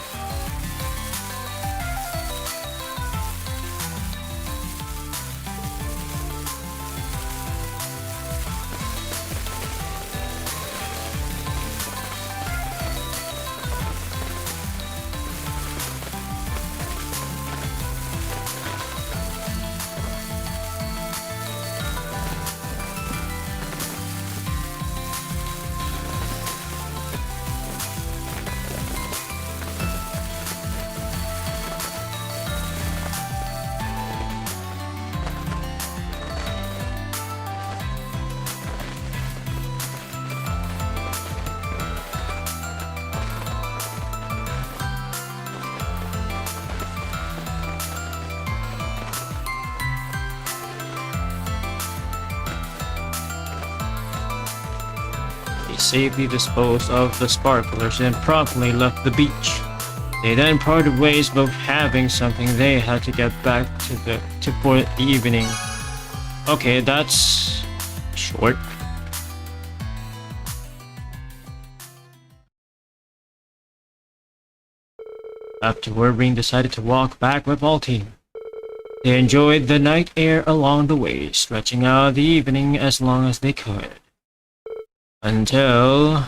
Speaker 1: Safely disposed of the sparklers and promptly left the beach. They then parted ways, both having something they had to get back to for the evening. Okay, that's short. Afterward, Ring decided to walk back with all team. They enjoyed the night air along the way, stretching out the evening as long as they could. Until...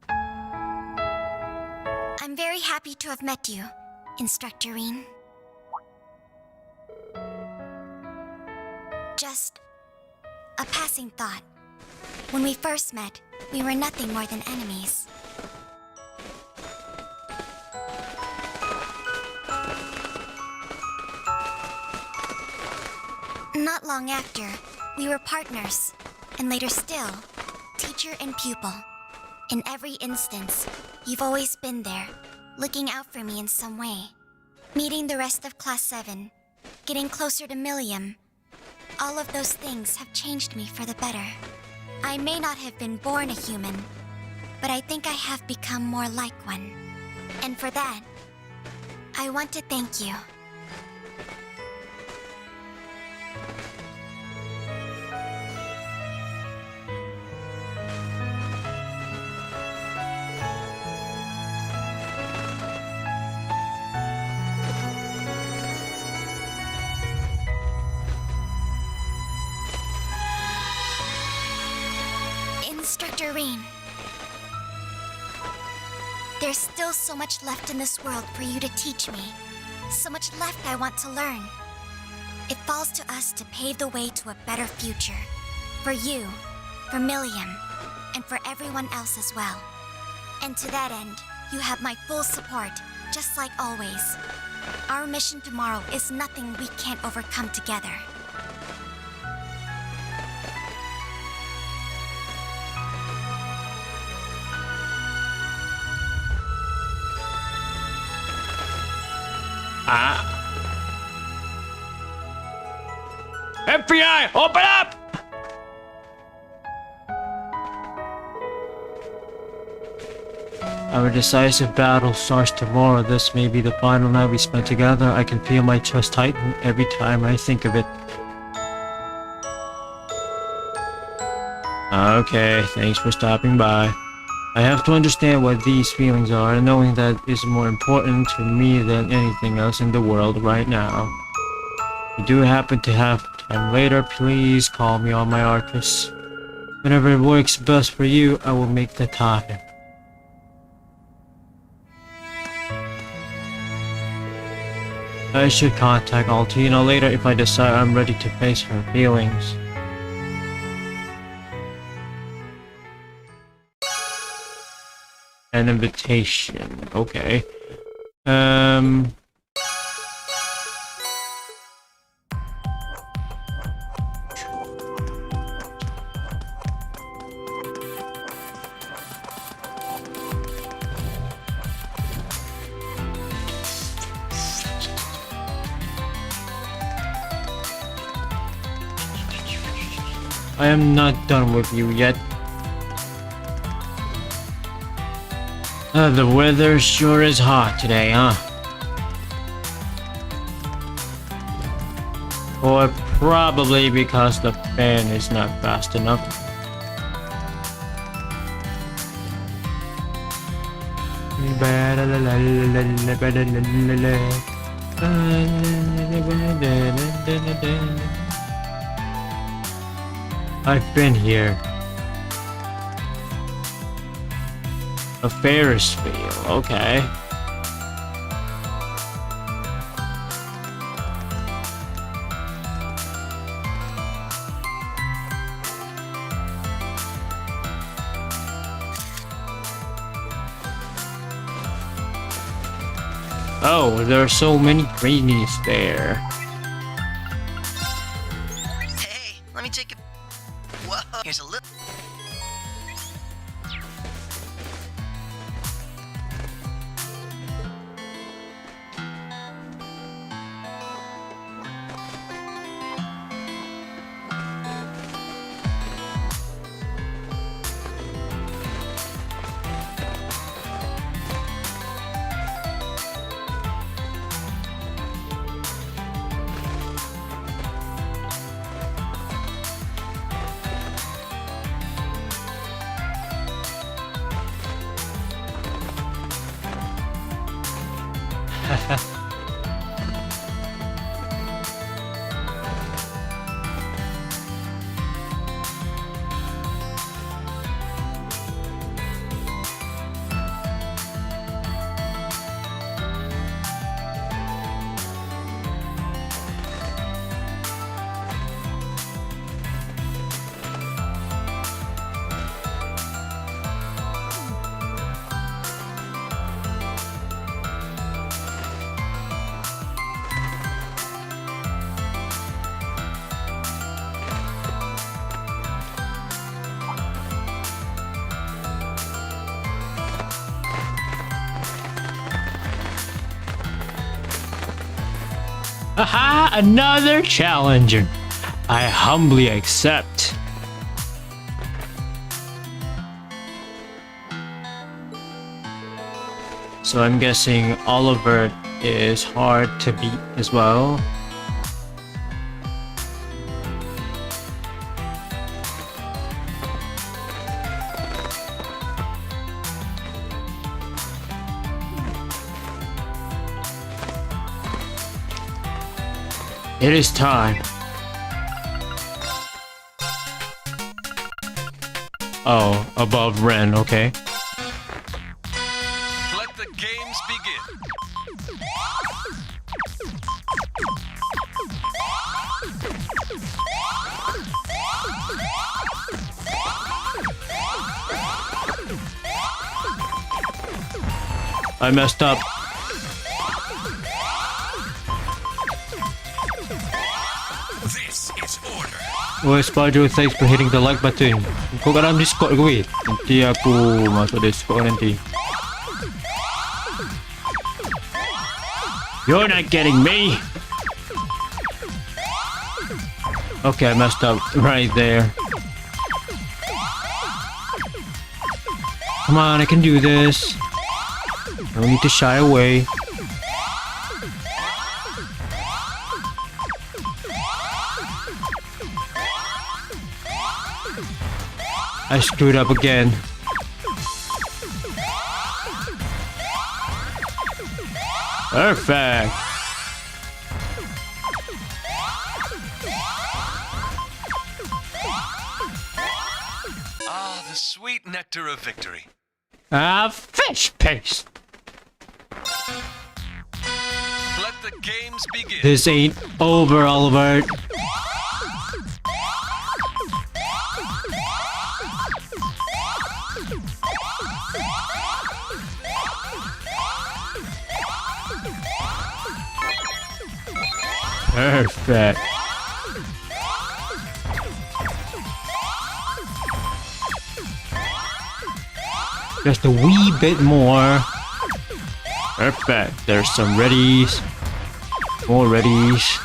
Speaker 3: I'm very happy to have met you, Instructor Reen. Just a passing thought. When we first met, we were nothing more than enemies. Not long after, we were partners. And later still, teacher and pupil. In every instance, you've always been there, looking out for me in some way. Meeting the rest of Class 7, getting closer to Millium, all of those things have changed me for the better. I may not have been born a human, but I think I have become more like one. And for that, I want to thank you. Instructor Reen, there's still so much left in this world for you to teach me. So much left I want to learn. It falls to us to pave the way to a better future. For you, for Millium, and for everyone else as well. And to that end, you have my full support, just like always. Our mission tomorrow is nothing we can't overcome together.
Speaker 1: FBI, open up! Our decisive battle starts tomorrow. This may be the final night we spend together. I can feel my chest tighten every time I think of it. Okay, thanks for stopping by. I have to understand what these feelings are, and knowing that is more important to me than anything else in the world right now. If you do happen to have time later, please call me on my Arcus. Whenever it works best for you, I will make the time. I should contact Altina later if I decide I'm ready to face her feelings. An invitation. Okay. I am not done with you yet. The weather sure is hot today, huh? Or probably because the fan is not fast enough. I've been here. A Ferris wheel, okay. Oh, there are so many greenies there.
Speaker 11: Hey, let me take a... Whoa, here's a little...
Speaker 1: Haha, another challenger. I humbly accept. So I'm guessing Oliver is hard to beat as well. It is time. Oh, above Ren, okay.
Speaker 14: Let the games begin.
Speaker 1: I messed up.
Speaker 14: This is order.
Speaker 1: Woi Spajo, thanks for hitting the like button. Kau kat dalam Discord ke weh? Nanti aku masuk Discord nanti. You're not getting me! Okay, I messed up right there. Come on, I can do this. No need to shy away. I screwed up again. Perfect.
Speaker 14: Ah, the sweet nectar of victory.
Speaker 1: Fish paste.
Speaker 14: Let the games begin.
Speaker 1: This ain't over, Oliver. Perfect. Just a wee bit more. Perfect. There's some reddies. More reddies.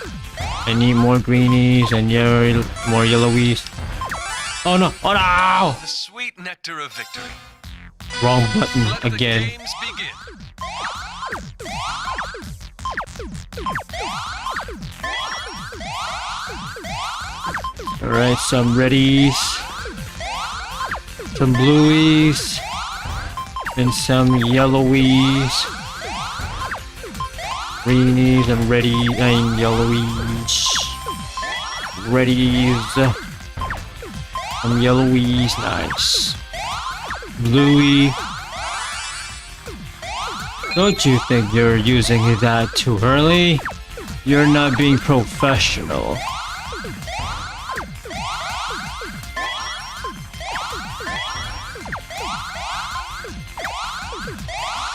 Speaker 1: I need more greenies and more yellowies. Oh no! Oh no!
Speaker 14: The sweet nectar of victory.
Speaker 1: Wrong button again.
Speaker 14: Games begin.
Speaker 1: Alright, some reddies. Some blueies. And some yellowies. Greenies and reddies and yellowies. Reddies. Some yellowies, nice. Bluey. Don't you think you're using that too early? You're not being professional.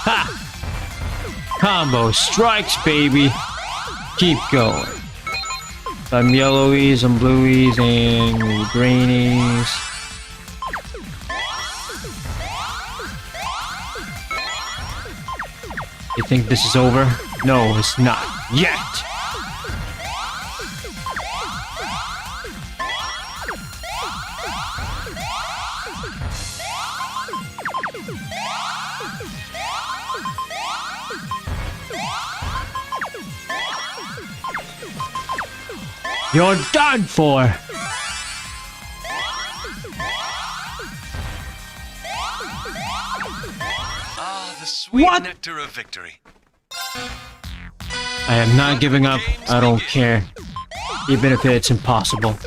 Speaker 1: Ha! Combo strikes, baby. Keep going. Some yellowies, some blueies, and greenies. You think this is over? No, it's not yet. You're done for!
Speaker 14: Ah, the sweet nectar of victory.
Speaker 1: I am not giving up. I don't care. Even if it's impossible.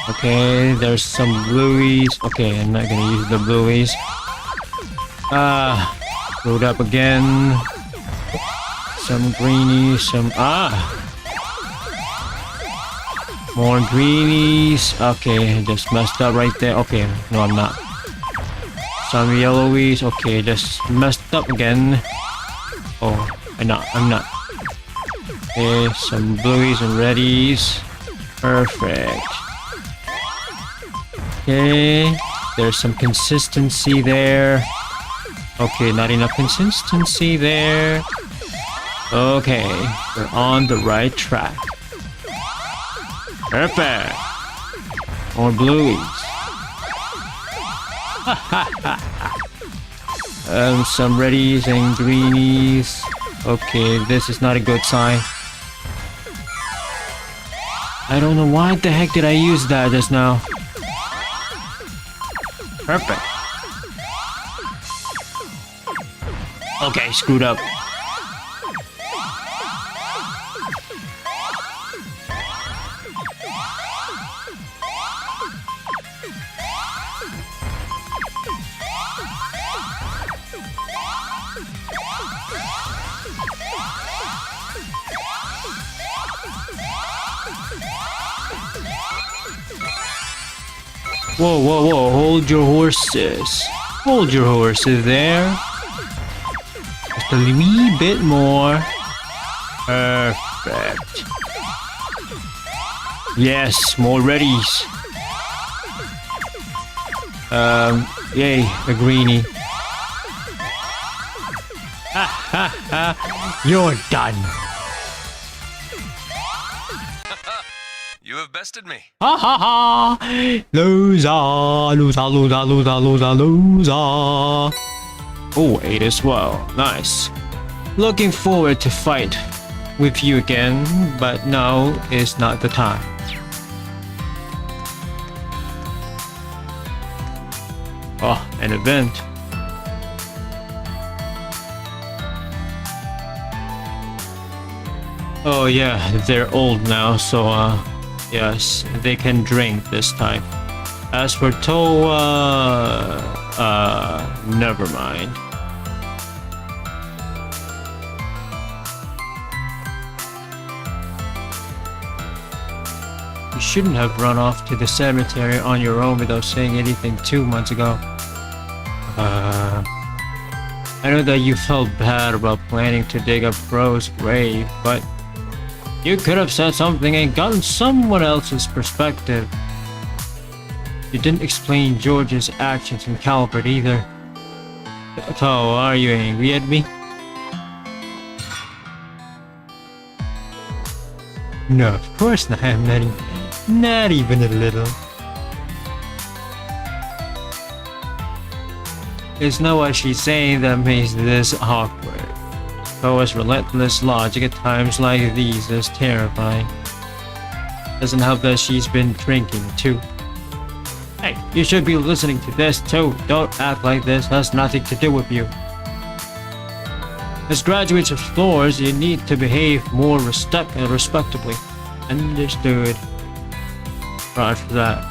Speaker 1: Okay, there's some blueies. Okay, I'm not gonna use the blueies. Load up again. Some greenies, some more greenies. Okay, just messed up right there. Okay, no, I'm not. Some yellowies. Okay, just messed up again. Oh, I'm not. Okay, some blueies and reddies. Perfect. Okay, there's some consistency there. Okay, not enough consistency there. Okay, we're on the right track. Perfect. More blueies. Some reddies and greenies. Okay, this is not a good sign. I don't know why the heck did I use that just now. Perfect. Okay, screwed up. Whoa, whoa, whoa, hold your horses. Hold your horses there. Just a wee bit more. Perfect. Yes, more reddies. Yay, a greenie. Ha ha ha, you're done.
Speaker 14: You have bested me.
Speaker 1: Ha ha ha! Loser, loser, loser, loser, loser, loser. Oh, 8 as well. Nice. Looking forward to fight with you again, but now is not the time. Oh, an event. Oh yeah, they're old now, so yes, they can drink this time. As for Toa, never mind. You shouldn't have run off to the cemetery on your own without saying anything 2 months ago. I know that you felt bad about planning to dig up Bro's grave, but you could have said something and gotten someone else's perspective. You didn't explain George's actions in Calvert either. So, are you angry at me? No, of course not. I'm not even a little. It's not what she's saying that makes this awkward. Toa's relentless logic at times like these is terrifying. Doesn't help that she's been drinking too. Hey, you should be listening to this too. Don't act like this has nothing to do with you. As graduates of floors, you need to behave more respectably. Understood. Roger that.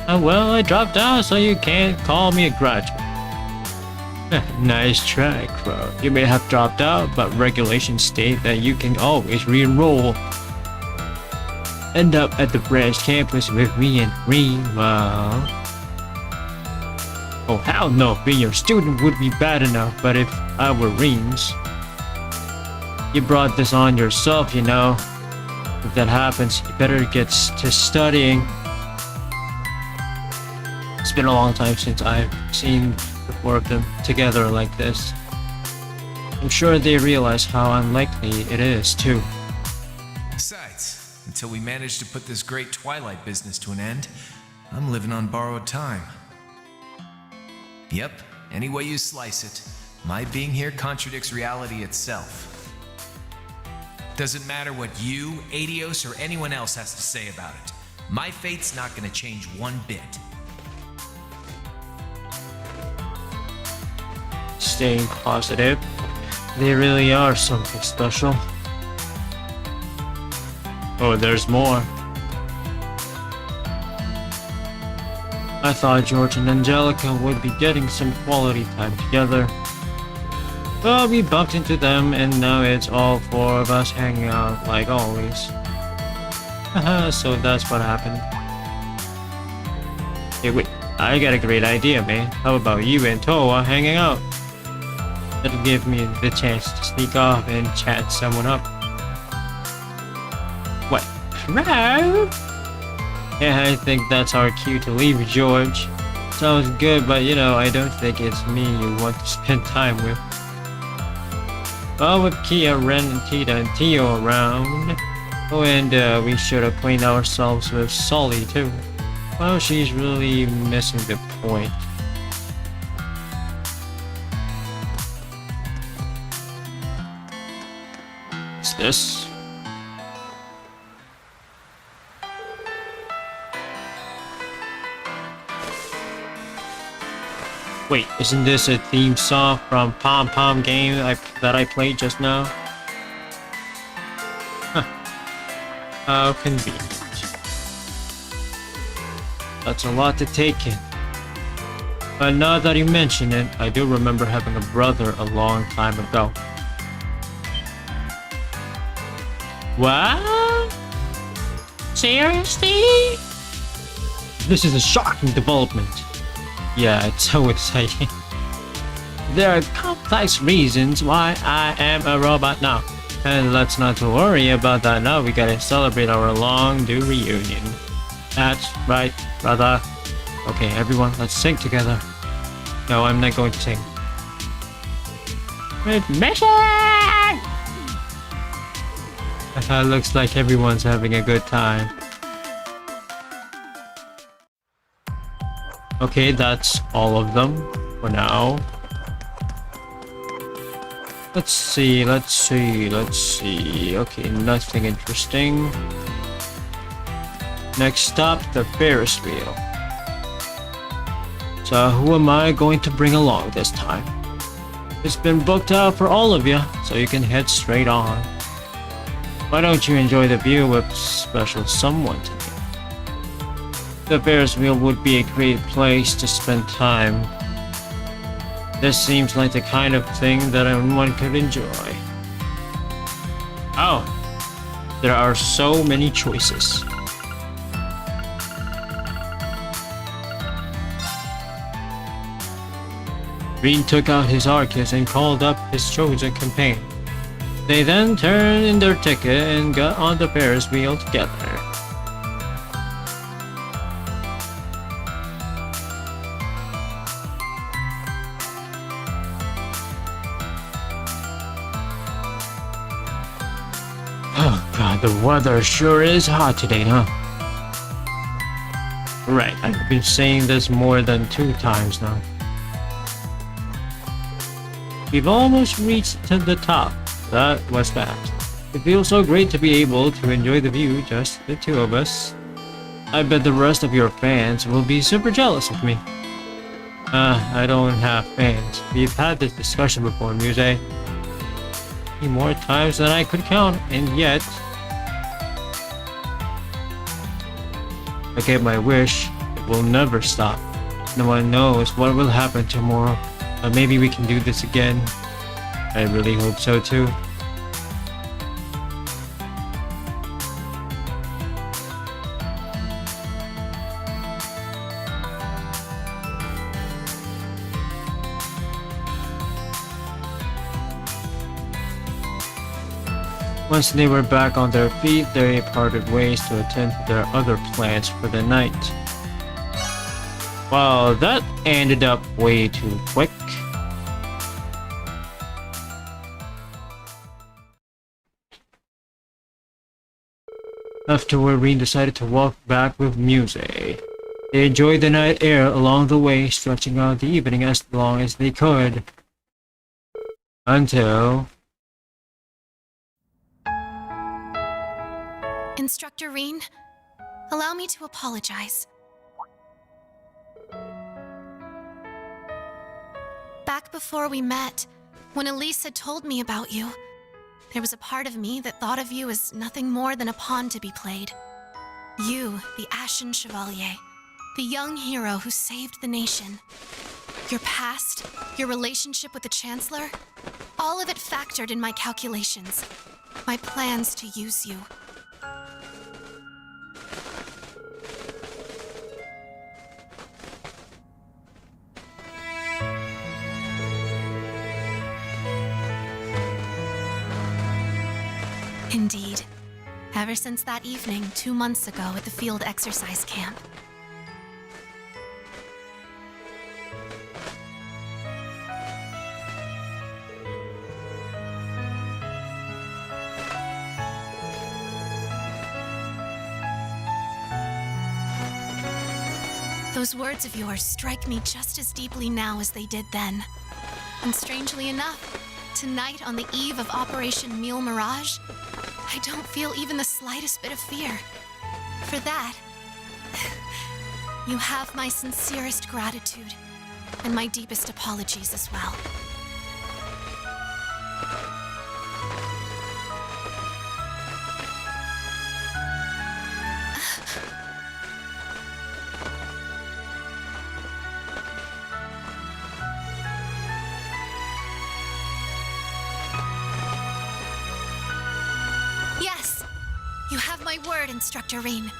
Speaker 1: Well, I dropped out, so you can't call me a graduate. Nice try, Crow. You may have dropped out, but regulations state that you can always re-enroll. End up at the branch campus with me and Reem, well... Oh hell no, being your student would be bad enough, but if I were Reem's... You brought this on yourself, you know. If that happens, you better get to studying. It's been a long time since I've seen the four of them together like this. I'm sure they realize how unlikely it is, too.
Speaker 16: Besides, until we manage to put this great Twilight business to an end, I'm living on borrowed time. Yep, any way you slice it, my being here contradicts reality itself. Doesn't matter what you, Adios, or anyone else has to say about it. My fate's not gonna change one bit.
Speaker 1: Staying positive. They really are something special. Oh, there's more. I thought George and Angelica would be getting some quality time together. Well, we bumped into them and now it's all four of us hanging out like always. Haha, so that's what happened. Hey wait, I got a great idea, man. How about you and Toa hanging out? That'll give me the chance to sneak off and chat someone up. What? Right? Yeah, I think that's our cue to leave, George. Sounds good, but you know, I don't think it's me you want to spend time with. Well, with Kia, Ren, and Tita, and Tio around. Oh, and we should acquaint ourselves with Sully, too. Well, she's really missing the point. What's this? Wait, isn't this a theme song from Pom Pom game that I played just now? Huh. How convenient. That's a lot to take in. But now that you mention it, I do remember having a brother a long time ago. What? Seriously? This is a shocking development. Yeah, it's so exciting. There are complex reasons why I am a robot now. And let's not worry about that now, we gotta celebrate our long-due reunion. That's right, brother. Okay, everyone, let's sing together. No, I'm not going to sing. Mission! Looks like everyone's having a good time. Okay, that's all of them for now. Let's see. Okay, nothing interesting. Next stop, the Ferris wheel. So who am I going to bring along this time? It's been booked out for all of you, so you can head straight on. Why don't you enjoy the view with special someone today? The Ferris wheel would be a great place to spend time. This seems like the kind of thing that everyone could enjoy. Oh, there are so many choices. Rin took out his Arcus and called up his chosen companion. They then turned in their ticket and got on the Ferris wheel together. Oh god, the weather sure is hot today, huh? Right, I've been saying this more than 2 times now. We've almost reached to the top. That was fast. It feels so great to be able to enjoy the view, just the 2 of us. I bet the rest of your fans will be super jealous of me. I don't have fans. We've had this discussion before, Muse. More times than I could count, and yet I get my wish. It will never stop. No one knows what will happen tomorrow, but maybe we can do this again. I really hope so too. Once they were back on their feet, they parted ways to attend to their other plans for the night. Well, that ended up way too quick. Afterward, Rin decided to walk back with Muse. They enjoyed the night air along the way, stretching out the evening as long as they could. Until...
Speaker 3: Instructor Rin, allow me to apologize. Back before we met, when Elise had told me about you, there was a part of me that thought of you as nothing more than a pawn to be played. You, the Ashen Chevalier, the young hero who saved the nation. Your past, your relationship with the Chancellor, all of it factored in my calculations, my plans to use you. Indeed. Ever since that evening 2 months ago at the field exercise camp. Those words of yours strike me just as deeply now as they did then. And strangely enough, tonight on the eve of Operation Mule Mirage, I don't feel even the slightest bit of fear. For that, you have my sincerest gratitude and my deepest apologies as well. Yes, you have my word, Instructor Rin.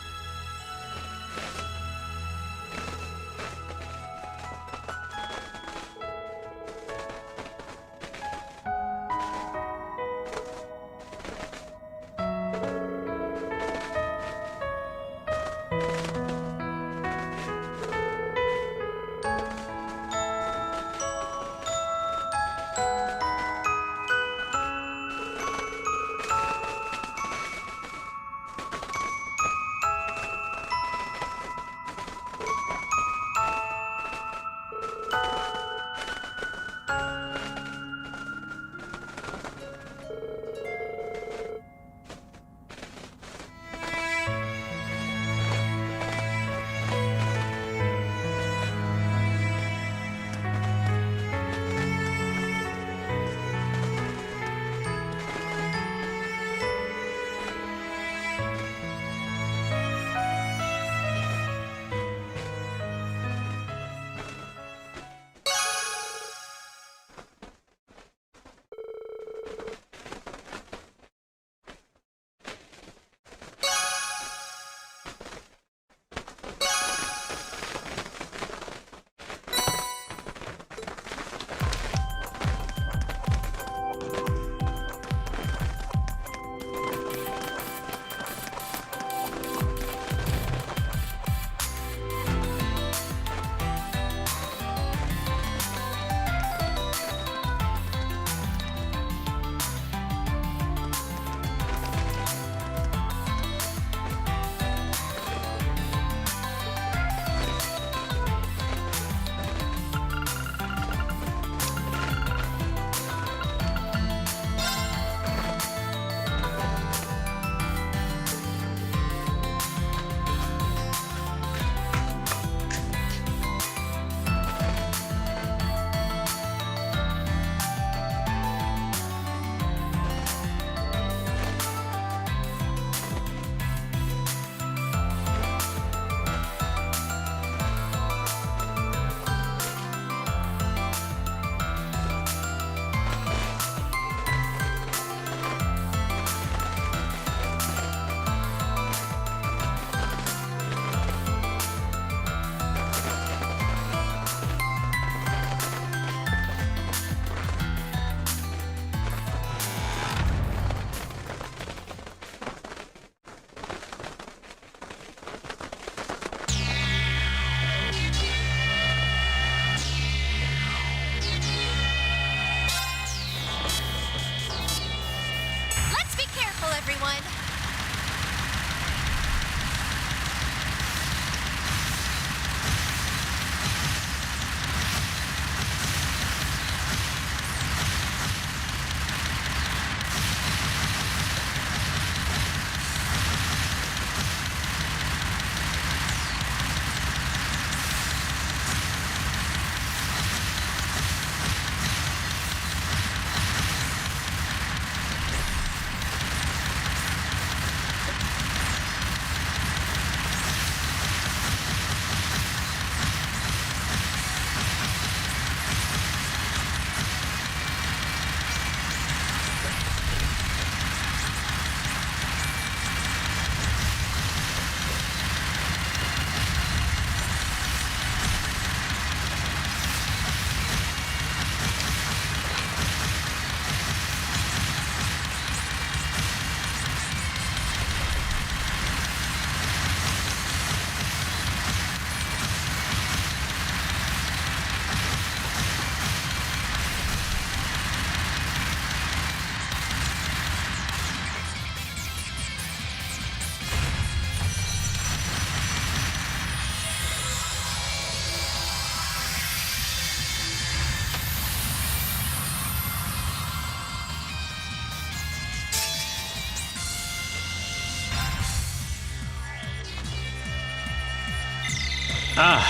Speaker 1: Ah,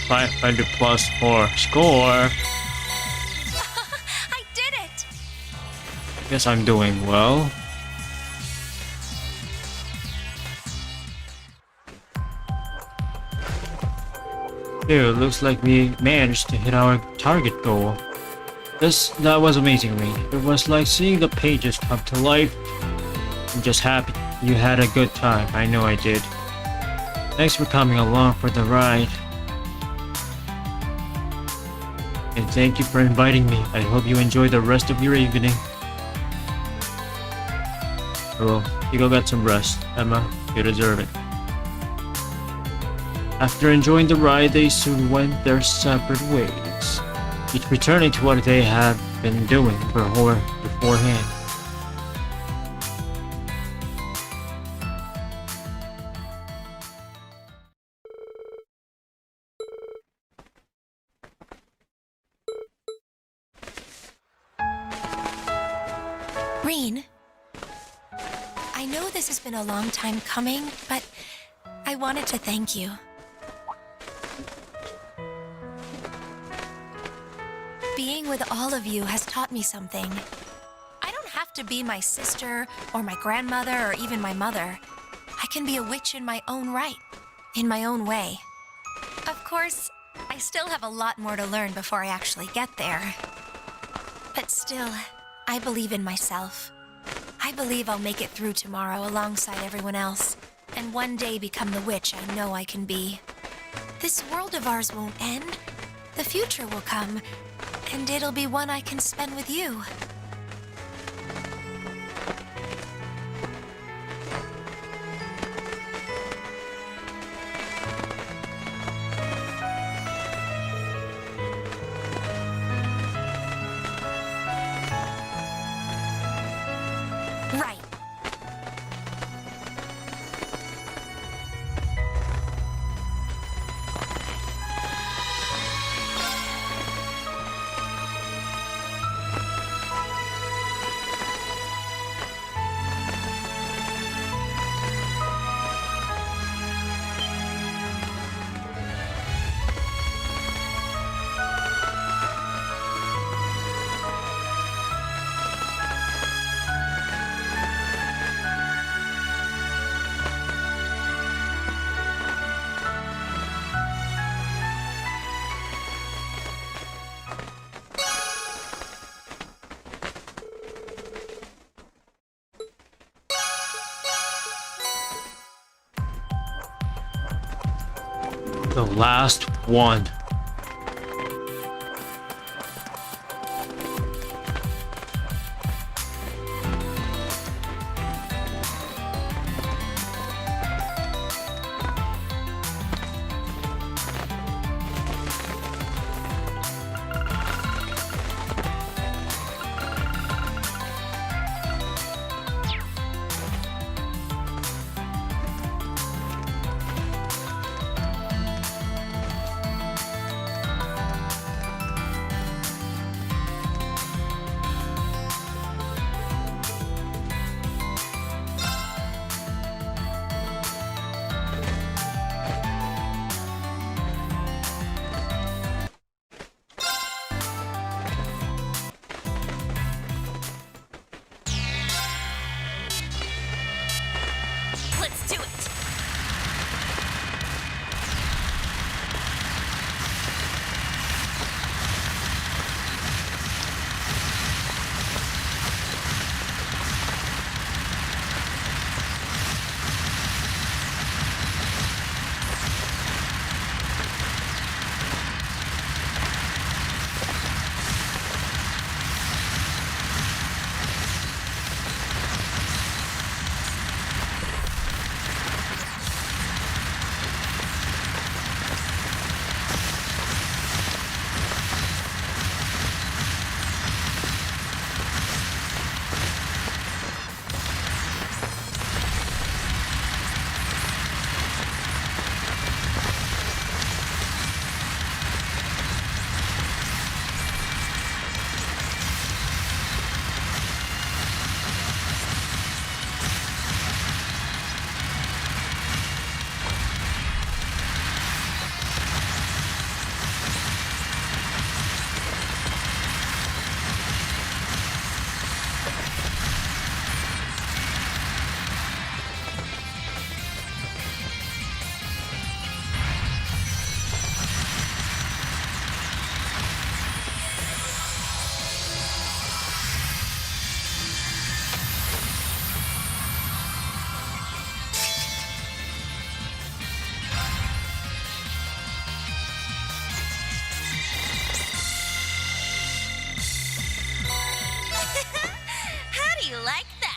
Speaker 1: 500 plus 4. Score!
Speaker 15: I did it!
Speaker 1: Guess I'm doing well. Dude, looks like we managed to hit our target goal. That was amazing, Reed. It was like seeing the pages come to life. I'm just happy you had a good time. I know I did. Thanks for coming along for the ride. And thank you for inviting me. I hope you enjoy the rest of your evening. Well, you go get some rest, Emma. You deserve it. After enjoying the ride, they soon went their separate ways, each returning to what they had been doing beforehand.
Speaker 15: Reen, I know this has been a long time coming, but I wanted to thank you. Being with all of you has taught me something. I don't have to be my sister, or my grandmother, or even my mother. I can be a witch in my own right, in my own way. Of course, I still have a lot more to learn before I actually get there. But still, I believe in myself. I believe I'll make it through tomorrow alongside everyone else, and one day become the witch I know I can be. This world of ours won't end. The future will come, and it'll be one I can spend with you. Right.
Speaker 1: The last one.
Speaker 3: like that.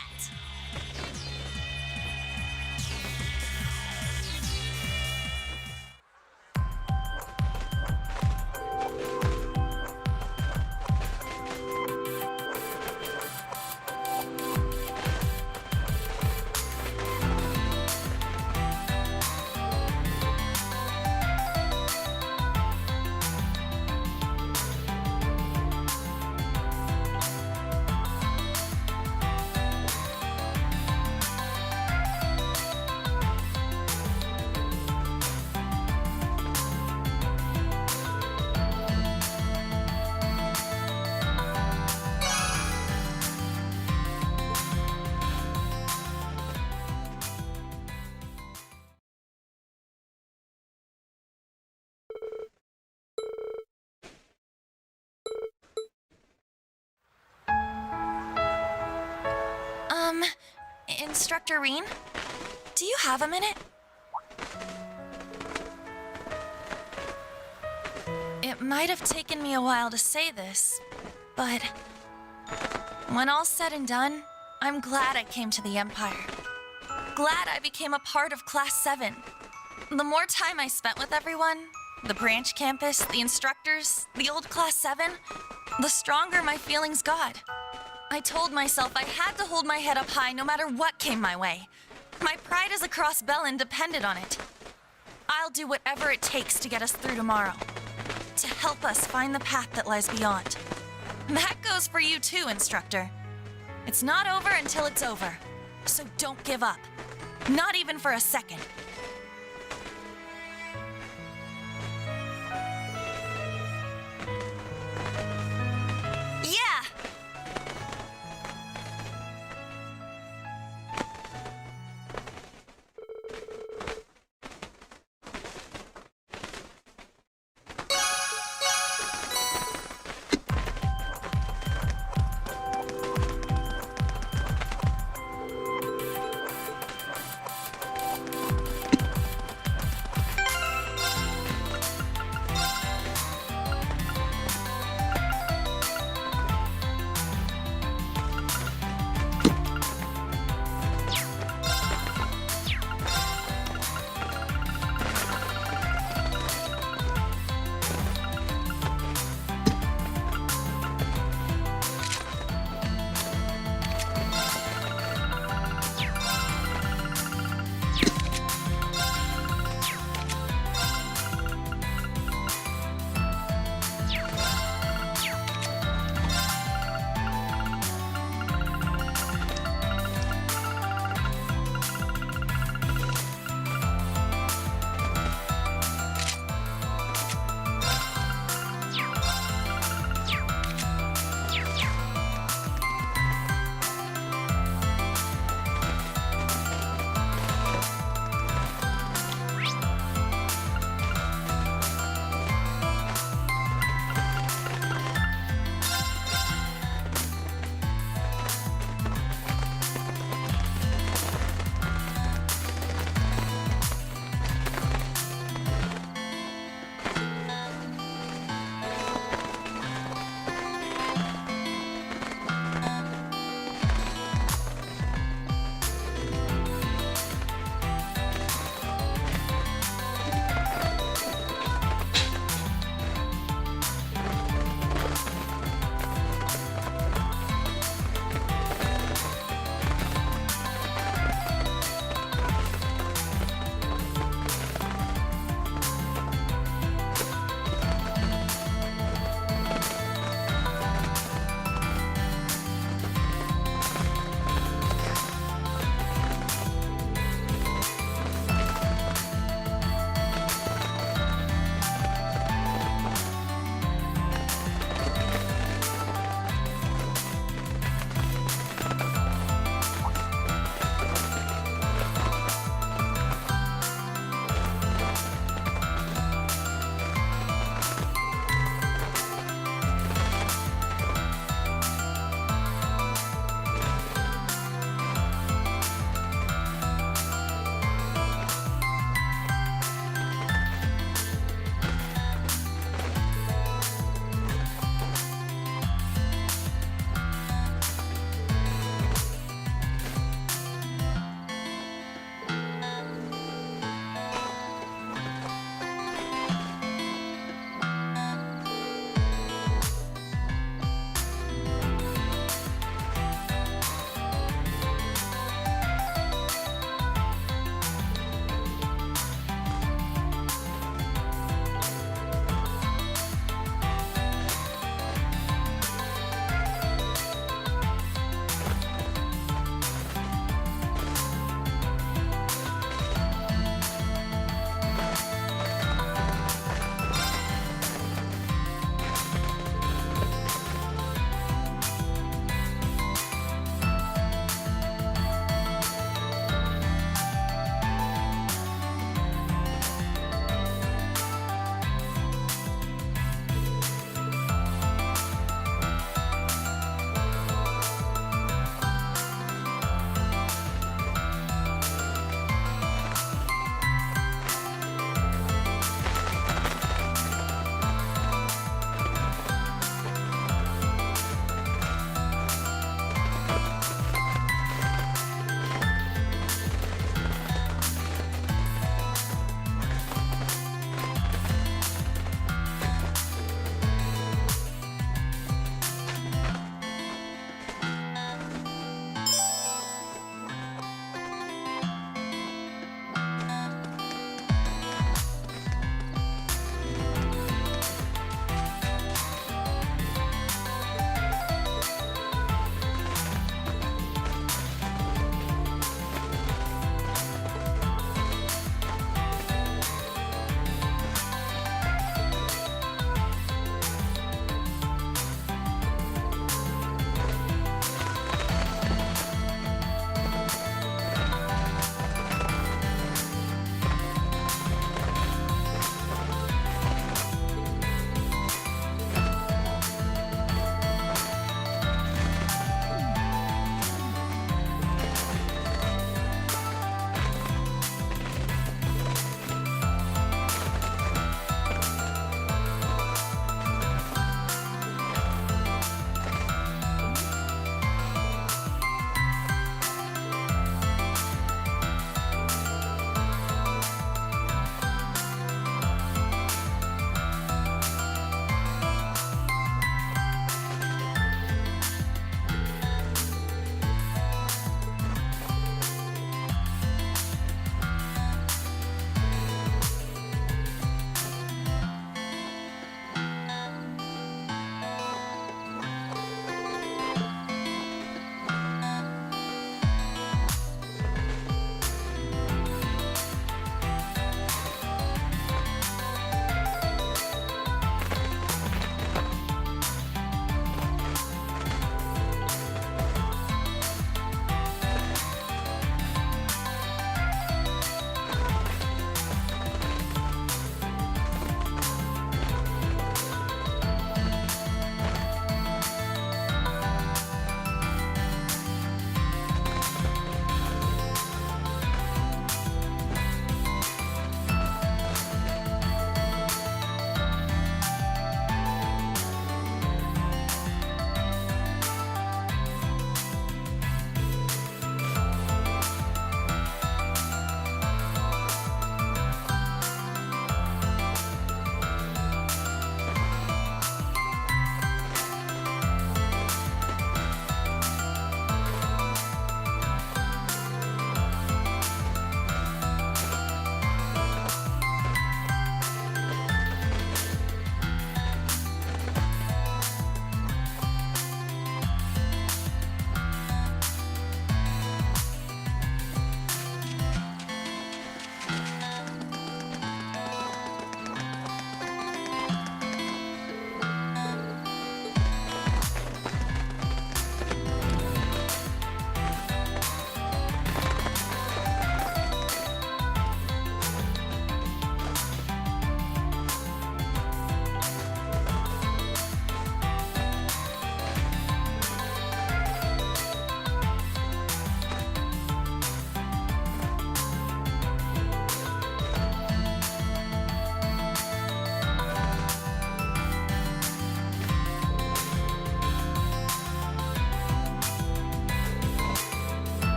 Speaker 3: Instructor Reen, do you have a minute? It might have taken me a while to say this, but when all's said and done, I'm glad I came to the Empire. Glad I became a part of Class 7. The more time I spent with everyone, the branch campus, the instructors, the old Class 7, the stronger my feelings got. I told myself I had to hold my head up high no matter what came my way. My pride as a Cross Bellin depended on it. I'll do whatever it takes to get us through tomorrow, to help us find the path that lies beyond. That goes for you too, Instructor. It's not over until it's over, so don't give up. Not even for a second. Yeah!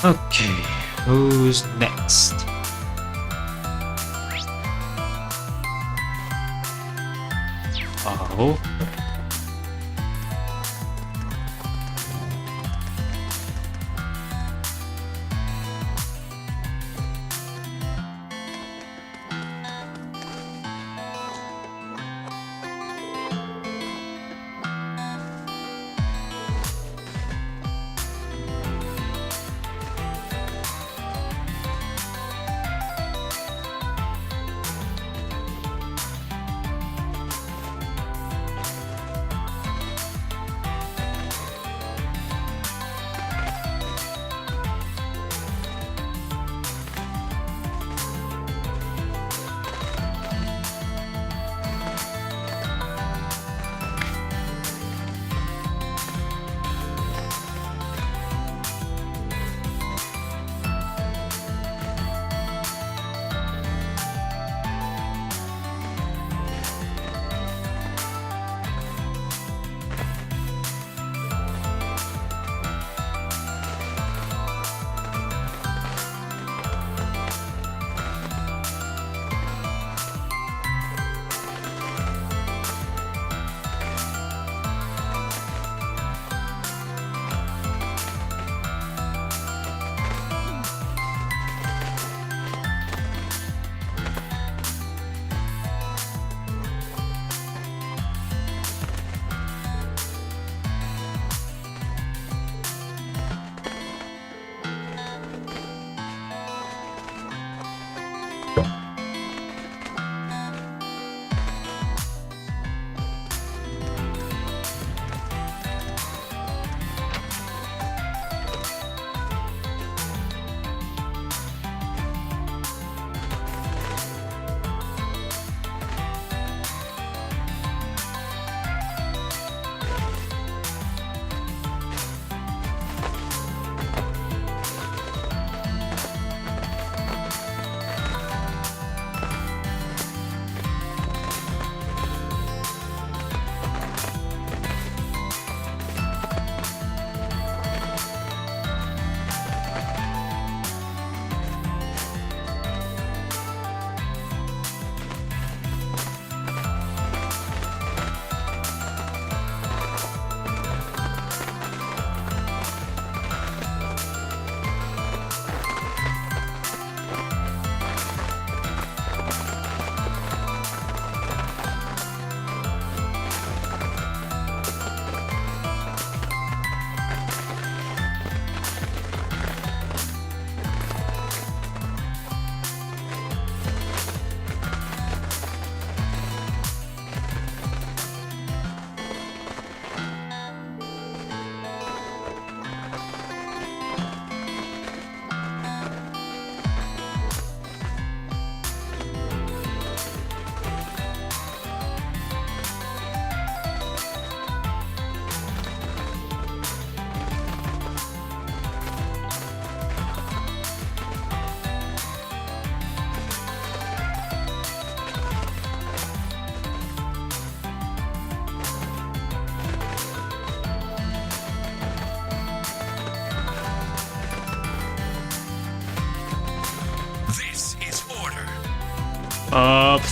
Speaker 1: Okay, who's next? Oh.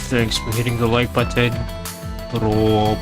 Speaker 1: Thanks for hitting the like button. Bro.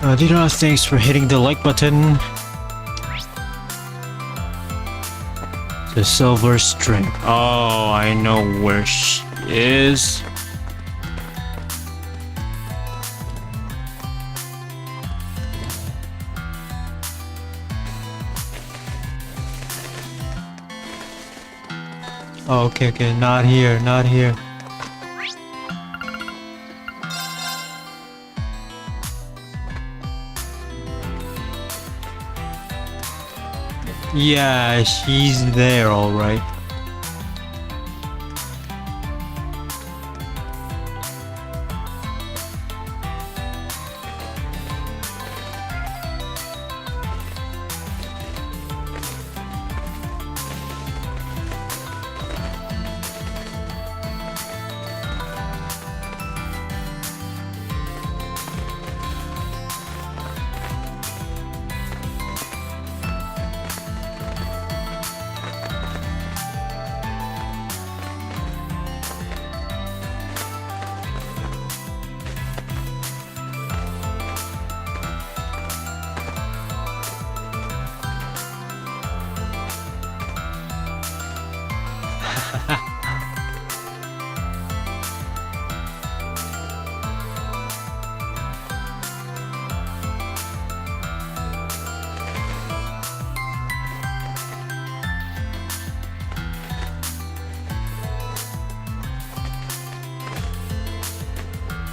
Speaker 1: Dina, thanks for hitting the like button. The silver string. Oh, I know where she is. Oh, okay, not here, not here. Yeah, she's there, alright.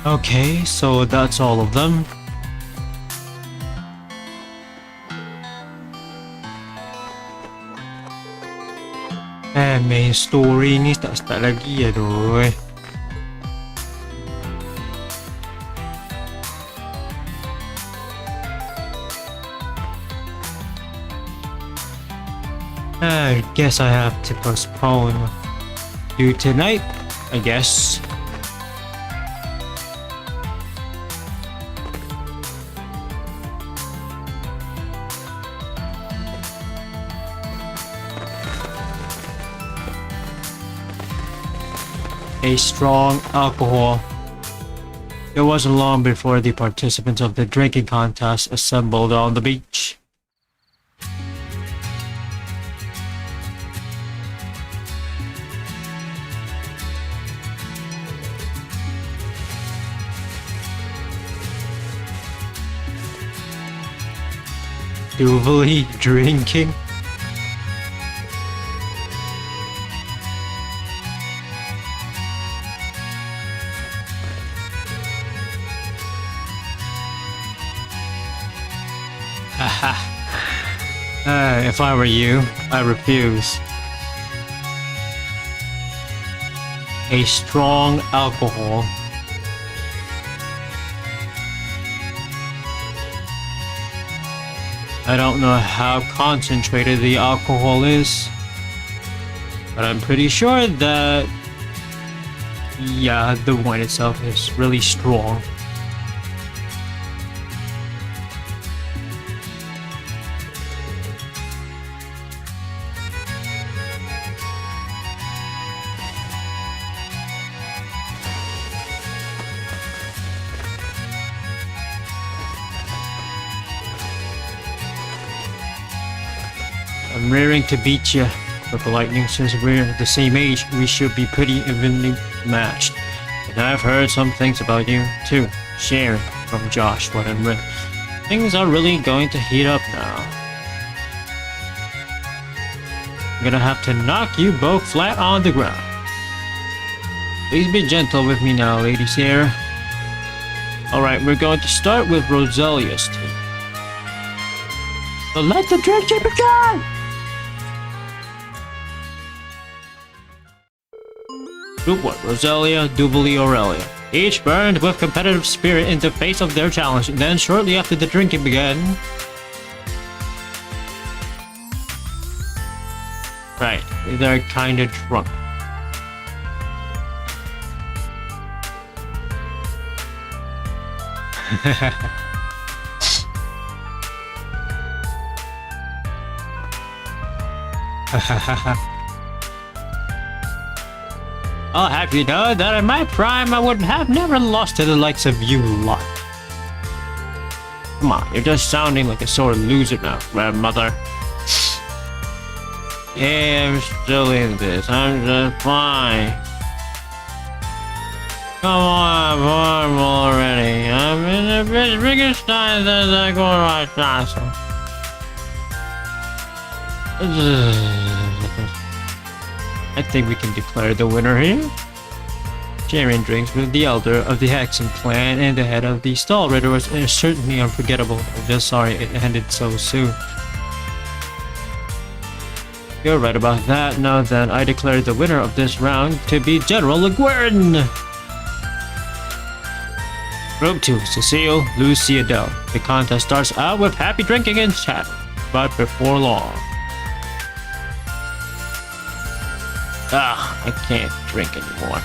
Speaker 1: Okay, so that's all of them. Main story ni tak start lagi, aduh. I guess I have to postpone you tonight, I guess. A strong alcohol. It wasn't long before the participants of the drinking contest assembled on the beach. Dually drinking? If I were you, I refuse. A strong alcohol. I don't know how concentrated the alcohol is, but I'm pretty sure that, yeah, the wine itself is really strong. I'm rearing to beat you, Purple Lightning. Since we're the same age, we should be pretty evenly matched. And I've heard some things about you, too. Sharing from Josh what I'm read. Things are really going to heat up now. I'm gonna have to knock you both flat on the ground. Please be gentle with me now, ladies here. Alright, we're going to start with Roselia's team. So let the drinking begin! Group 1, Roselia, Duvalie, Aurelia. Each burned with competitive spirit in the face of their challenge. Then, shortly after the drinking began... Right, they're kinda drunk. I'll have you know that in my prime I would have never lost to the likes of you lot. Come on, you're just sounding like a sore loser now, grandmother. Yeah, I'm still in this. I'm just fine. Come on, warm already. I'm in the biggest time that I go to my castle. I think we can declare the winner here. Sharing drinks with the elder of the Hexen clan and the head of the stall rider was certainly unforgettable. I'm just sorry it ended so soon. You're right about that. Now then, I declare the winner of this round to be General LeGuerin. Group 2, Cecile, Lucy, Adele. The contest starts out with happy drinking and chat, but before long. I can't drink anymore.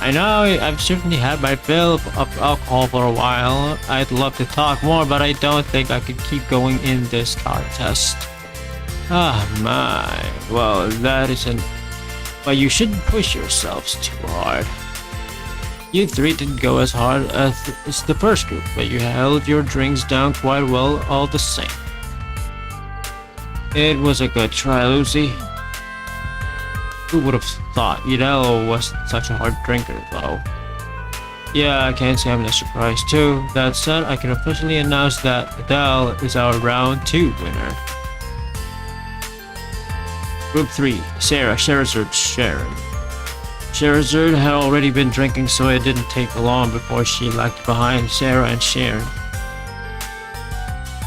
Speaker 1: I know I've certainly had my fill of alcohol for a while. I'd love to talk more, but I don't think I can keep going in this contest. My. Well, that isn't... But you shouldn't push yourselves too hard. You three didn't go as hard as the first group, but you held your drinks down quite well all the same. It was a good try, Lucy. Who would have thought Adele was such a hard drinker, though? Yeah, I can't say I'm not surprised too. That said, I can officially announce that Adele is our round 2 winner. Group 3, Sarah, Sherazard, Sharon. Sherazard had already been drinking, so it didn't take long before she lagged behind Sarah and Sharon.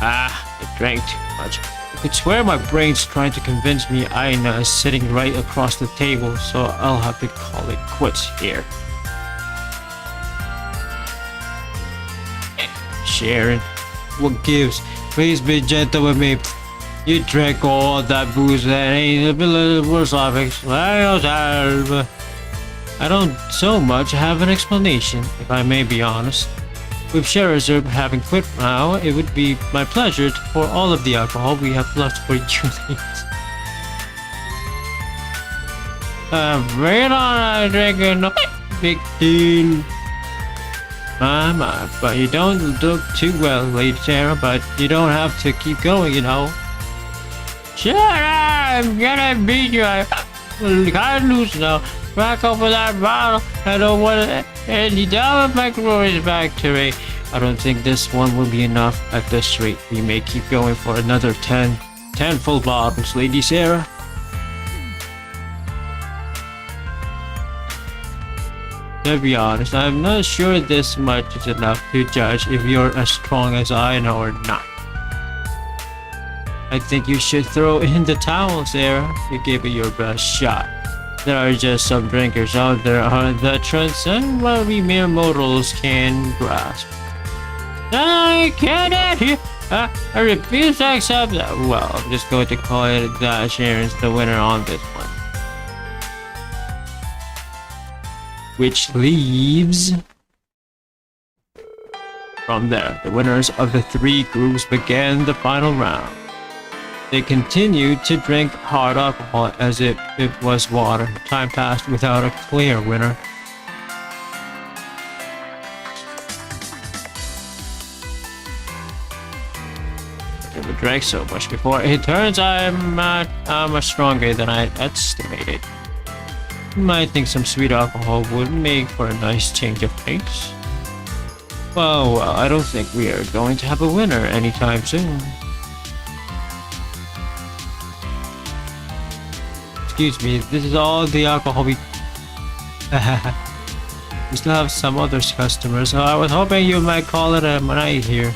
Speaker 1: I drank too much. I could swear my brain's trying to convince me Aina is sitting right across the table, so I'll have to call it quits here. Sharon, what gives? Please be gentle with me. You drank all that booze that ain't a little worse off. I don't so much have an explanation, if I may be honest. With Sherazard having quit now, it would be my pleasure to pour all of the alcohol we have left for you ladies. Bring it on, I drink it, no big deal. My, but you don't look too well, Lady Sarah, but you don't have to keep going, you know. Shut up! I'm gonna beat you. I can't lose now. Back over that bottle. I don't want to. And you down my glory back to me. I don't think this one will be enough at this rate. We may keep going for another 10 full bottles, Lady Sarah. To be honest, I'm not sure this much is enough to judge if you're as strong as I know or not. I think you should throw in the towel, Sarah. You gave it your best shot. There are just some drinkers out there that transcend what we mere mortals can grasp. I can't I refuse to accept that. Well, I'm just going to call it that Sharon's the winner on this one. Which leaves... From there, the winners of the 3 groups began the final round. They continued to drink hard alcohol as if it was water. Time passed without a clear winner. I never drank so much before. It turns I'm much stronger than I estimated. You might think some sweet alcohol would make for a nice change of pace. Well, I don't think we are going to have a winner anytime soon. Excuse me, this is all the alcohol we... We still have some other customers, so I was hoping you might call it a night here.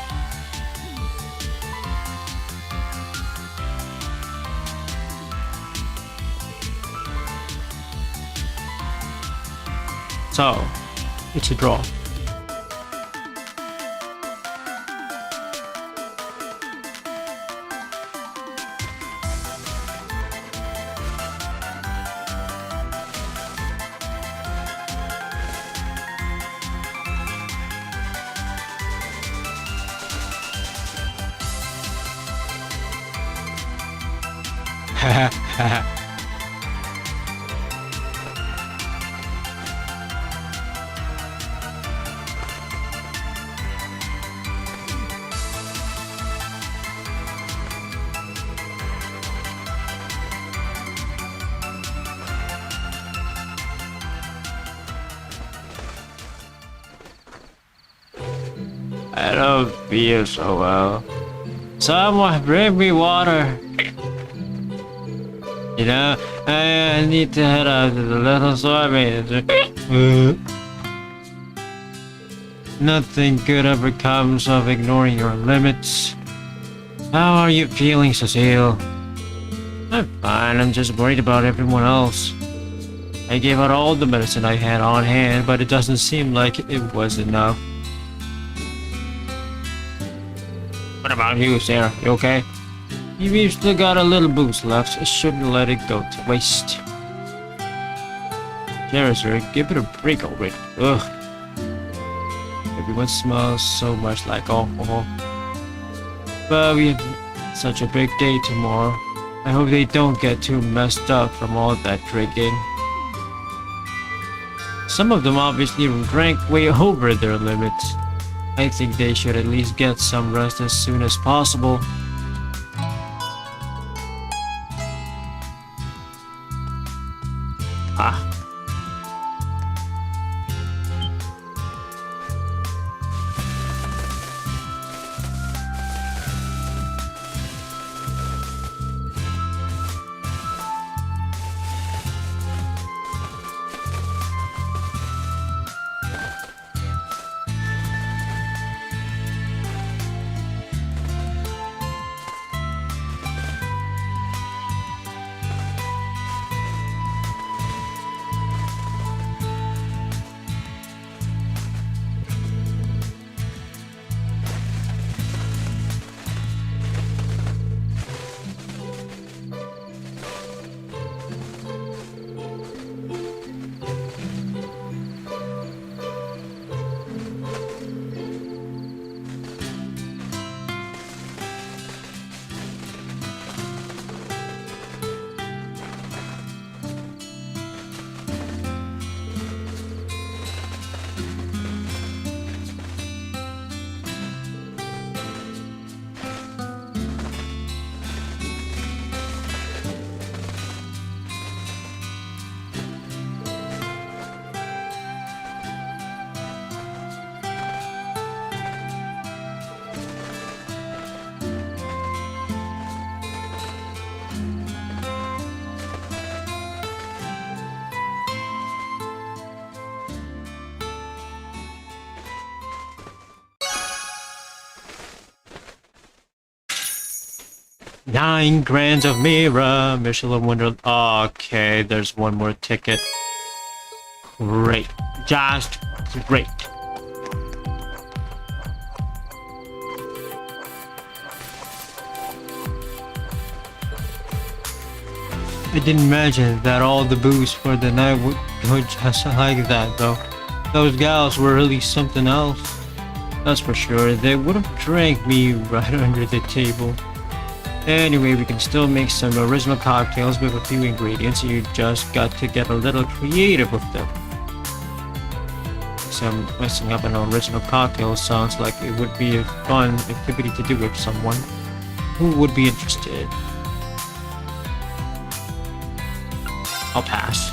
Speaker 1: So, it's a draw. I don't feel so well. Someone bring me water. You know, I need to head out to the little soybean. Nothing good ever comes of ignoring your limits. How are you feeling, Cecile? I'm fine, I'm just worried about everyone else. I gave out all the medicine I had on hand, but it doesn't seem like it was enough. What about you, Sarah? You okay? You've still got a little booze left. I shouldn't let it go to waste. Sarah, sir, give it a break already. Ugh. Everyone smells so much like alcohol. But we have such a big day tomorrow. I hope they don't get too messed up from all that drinking. Some of them obviously drank way over their limits. I think they should at least get some rest as soon as possible. Ah. Nine grand of Mira, Michelin Wonder. Okay, there's one more ticket. Great. Just great. I didn't imagine that all the booze for the night would go just like that, though. Those gals were really something else. That's for sure. They would have drank me right under the table. Anyway, we can still make some original cocktails with a few ingredients. You just got to get a little creative with them. So messing up an original cocktail sounds like it would be a fun activity to do with someone who would be interested. I'll pass.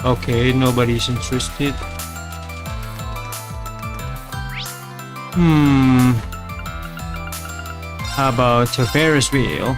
Speaker 1: Okay, nobody's interested. How about a Ferris wheel?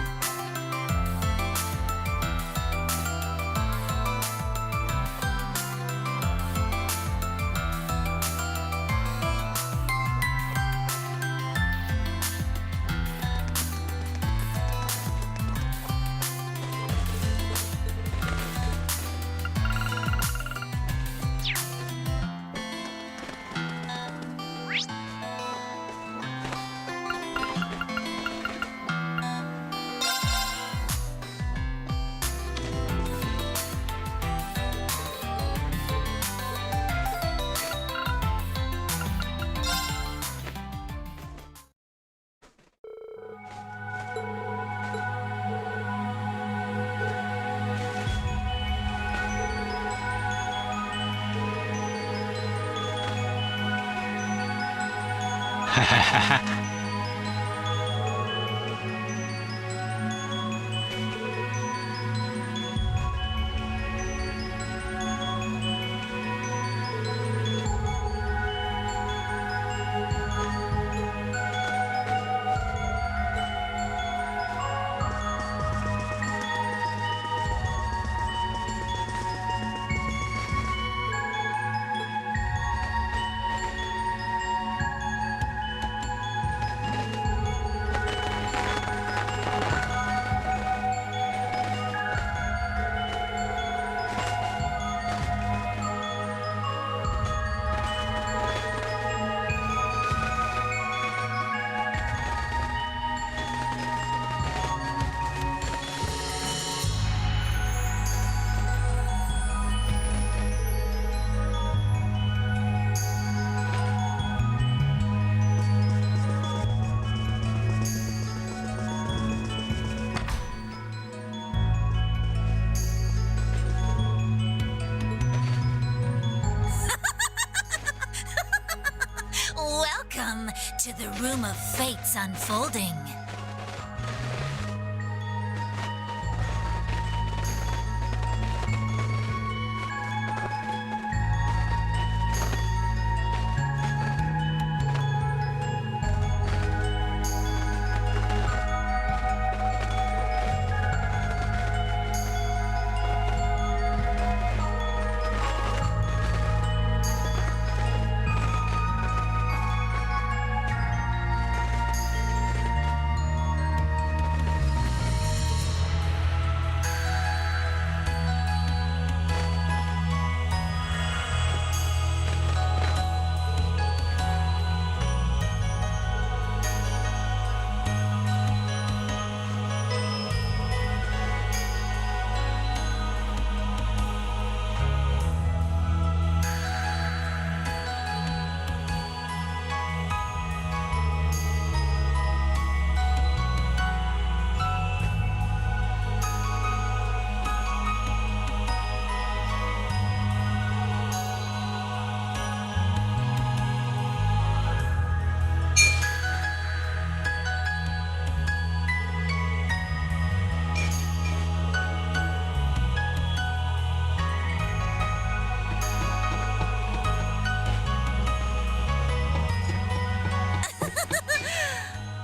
Speaker 2: The room of fate's unfolding.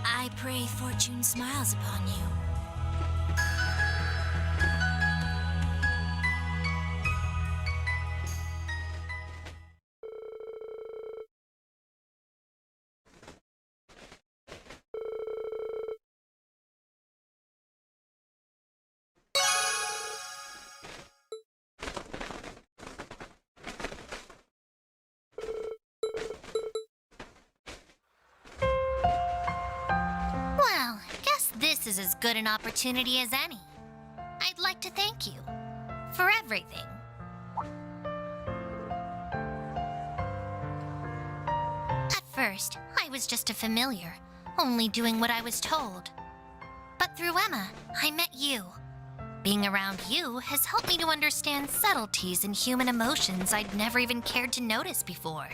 Speaker 2: I pray fortune smiles upon you.
Speaker 3: Well, guess this is as good an opportunity as any. I'd like to thank you for everything. At first, I was just a familiar, only doing what I was told. But through Emma, I met you. Being around you has helped me to understand subtleties in human emotions I'd never even cared to notice before.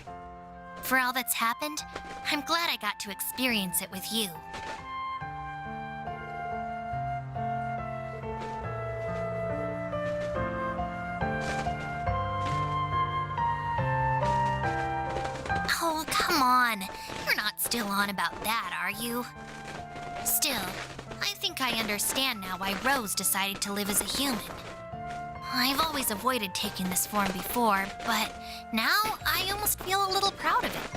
Speaker 3: For all that's happened, I'm glad I got to experience it with you. Oh, come on. You're not still on about that, are you? Still, I think I understand now why Rose decided to live as a human. I've always avoided taking this form before, but now I almost feel a little proud of it.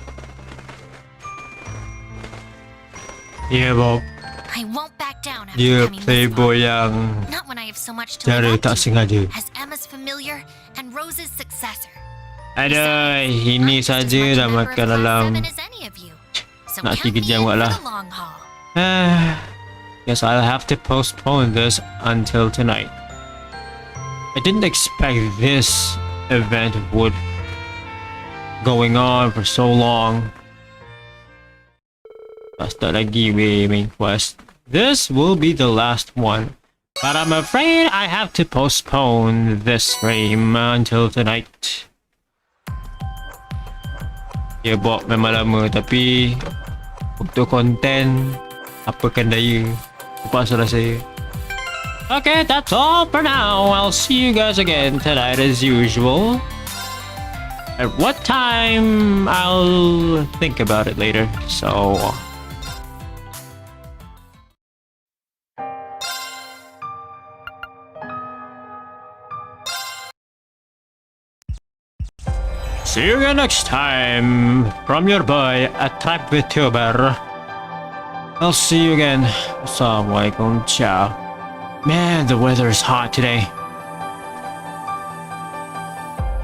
Speaker 1: Yeah, Bob.
Speaker 3: I won't back down after
Speaker 1: Dia
Speaker 3: becoming this
Speaker 1: playboy
Speaker 3: far.
Speaker 1: yang
Speaker 3: Not when I have so much to live
Speaker 1: cari
Speaker 3: up
Speaker 1: tak
Speaker 3: to
Speaker 1: sengaja.
Speaker 3: as Emma's familiar and Rose's successor.
Speaker 1: Aduh, ini saja dah makan dalam nak 3 jam kot lah. Guess I'll have to postpone this until tonight. I didn't expect this event would going on for so long. Start lagi main quest. This will be the last one, but I'm afraid I have to postpone this stream until tonight. Ya, buat memang lama, tapi untuk konten apakan daya, terpaksalah saya. Okay, that's all for now. I'll see you guys again tonight as usual. At what time, I'll think about it later. So see you again next time from your boy, a Trap VTuber. I'll see you again. Assalamualaikum. Ciao. Man, the weather is hot today.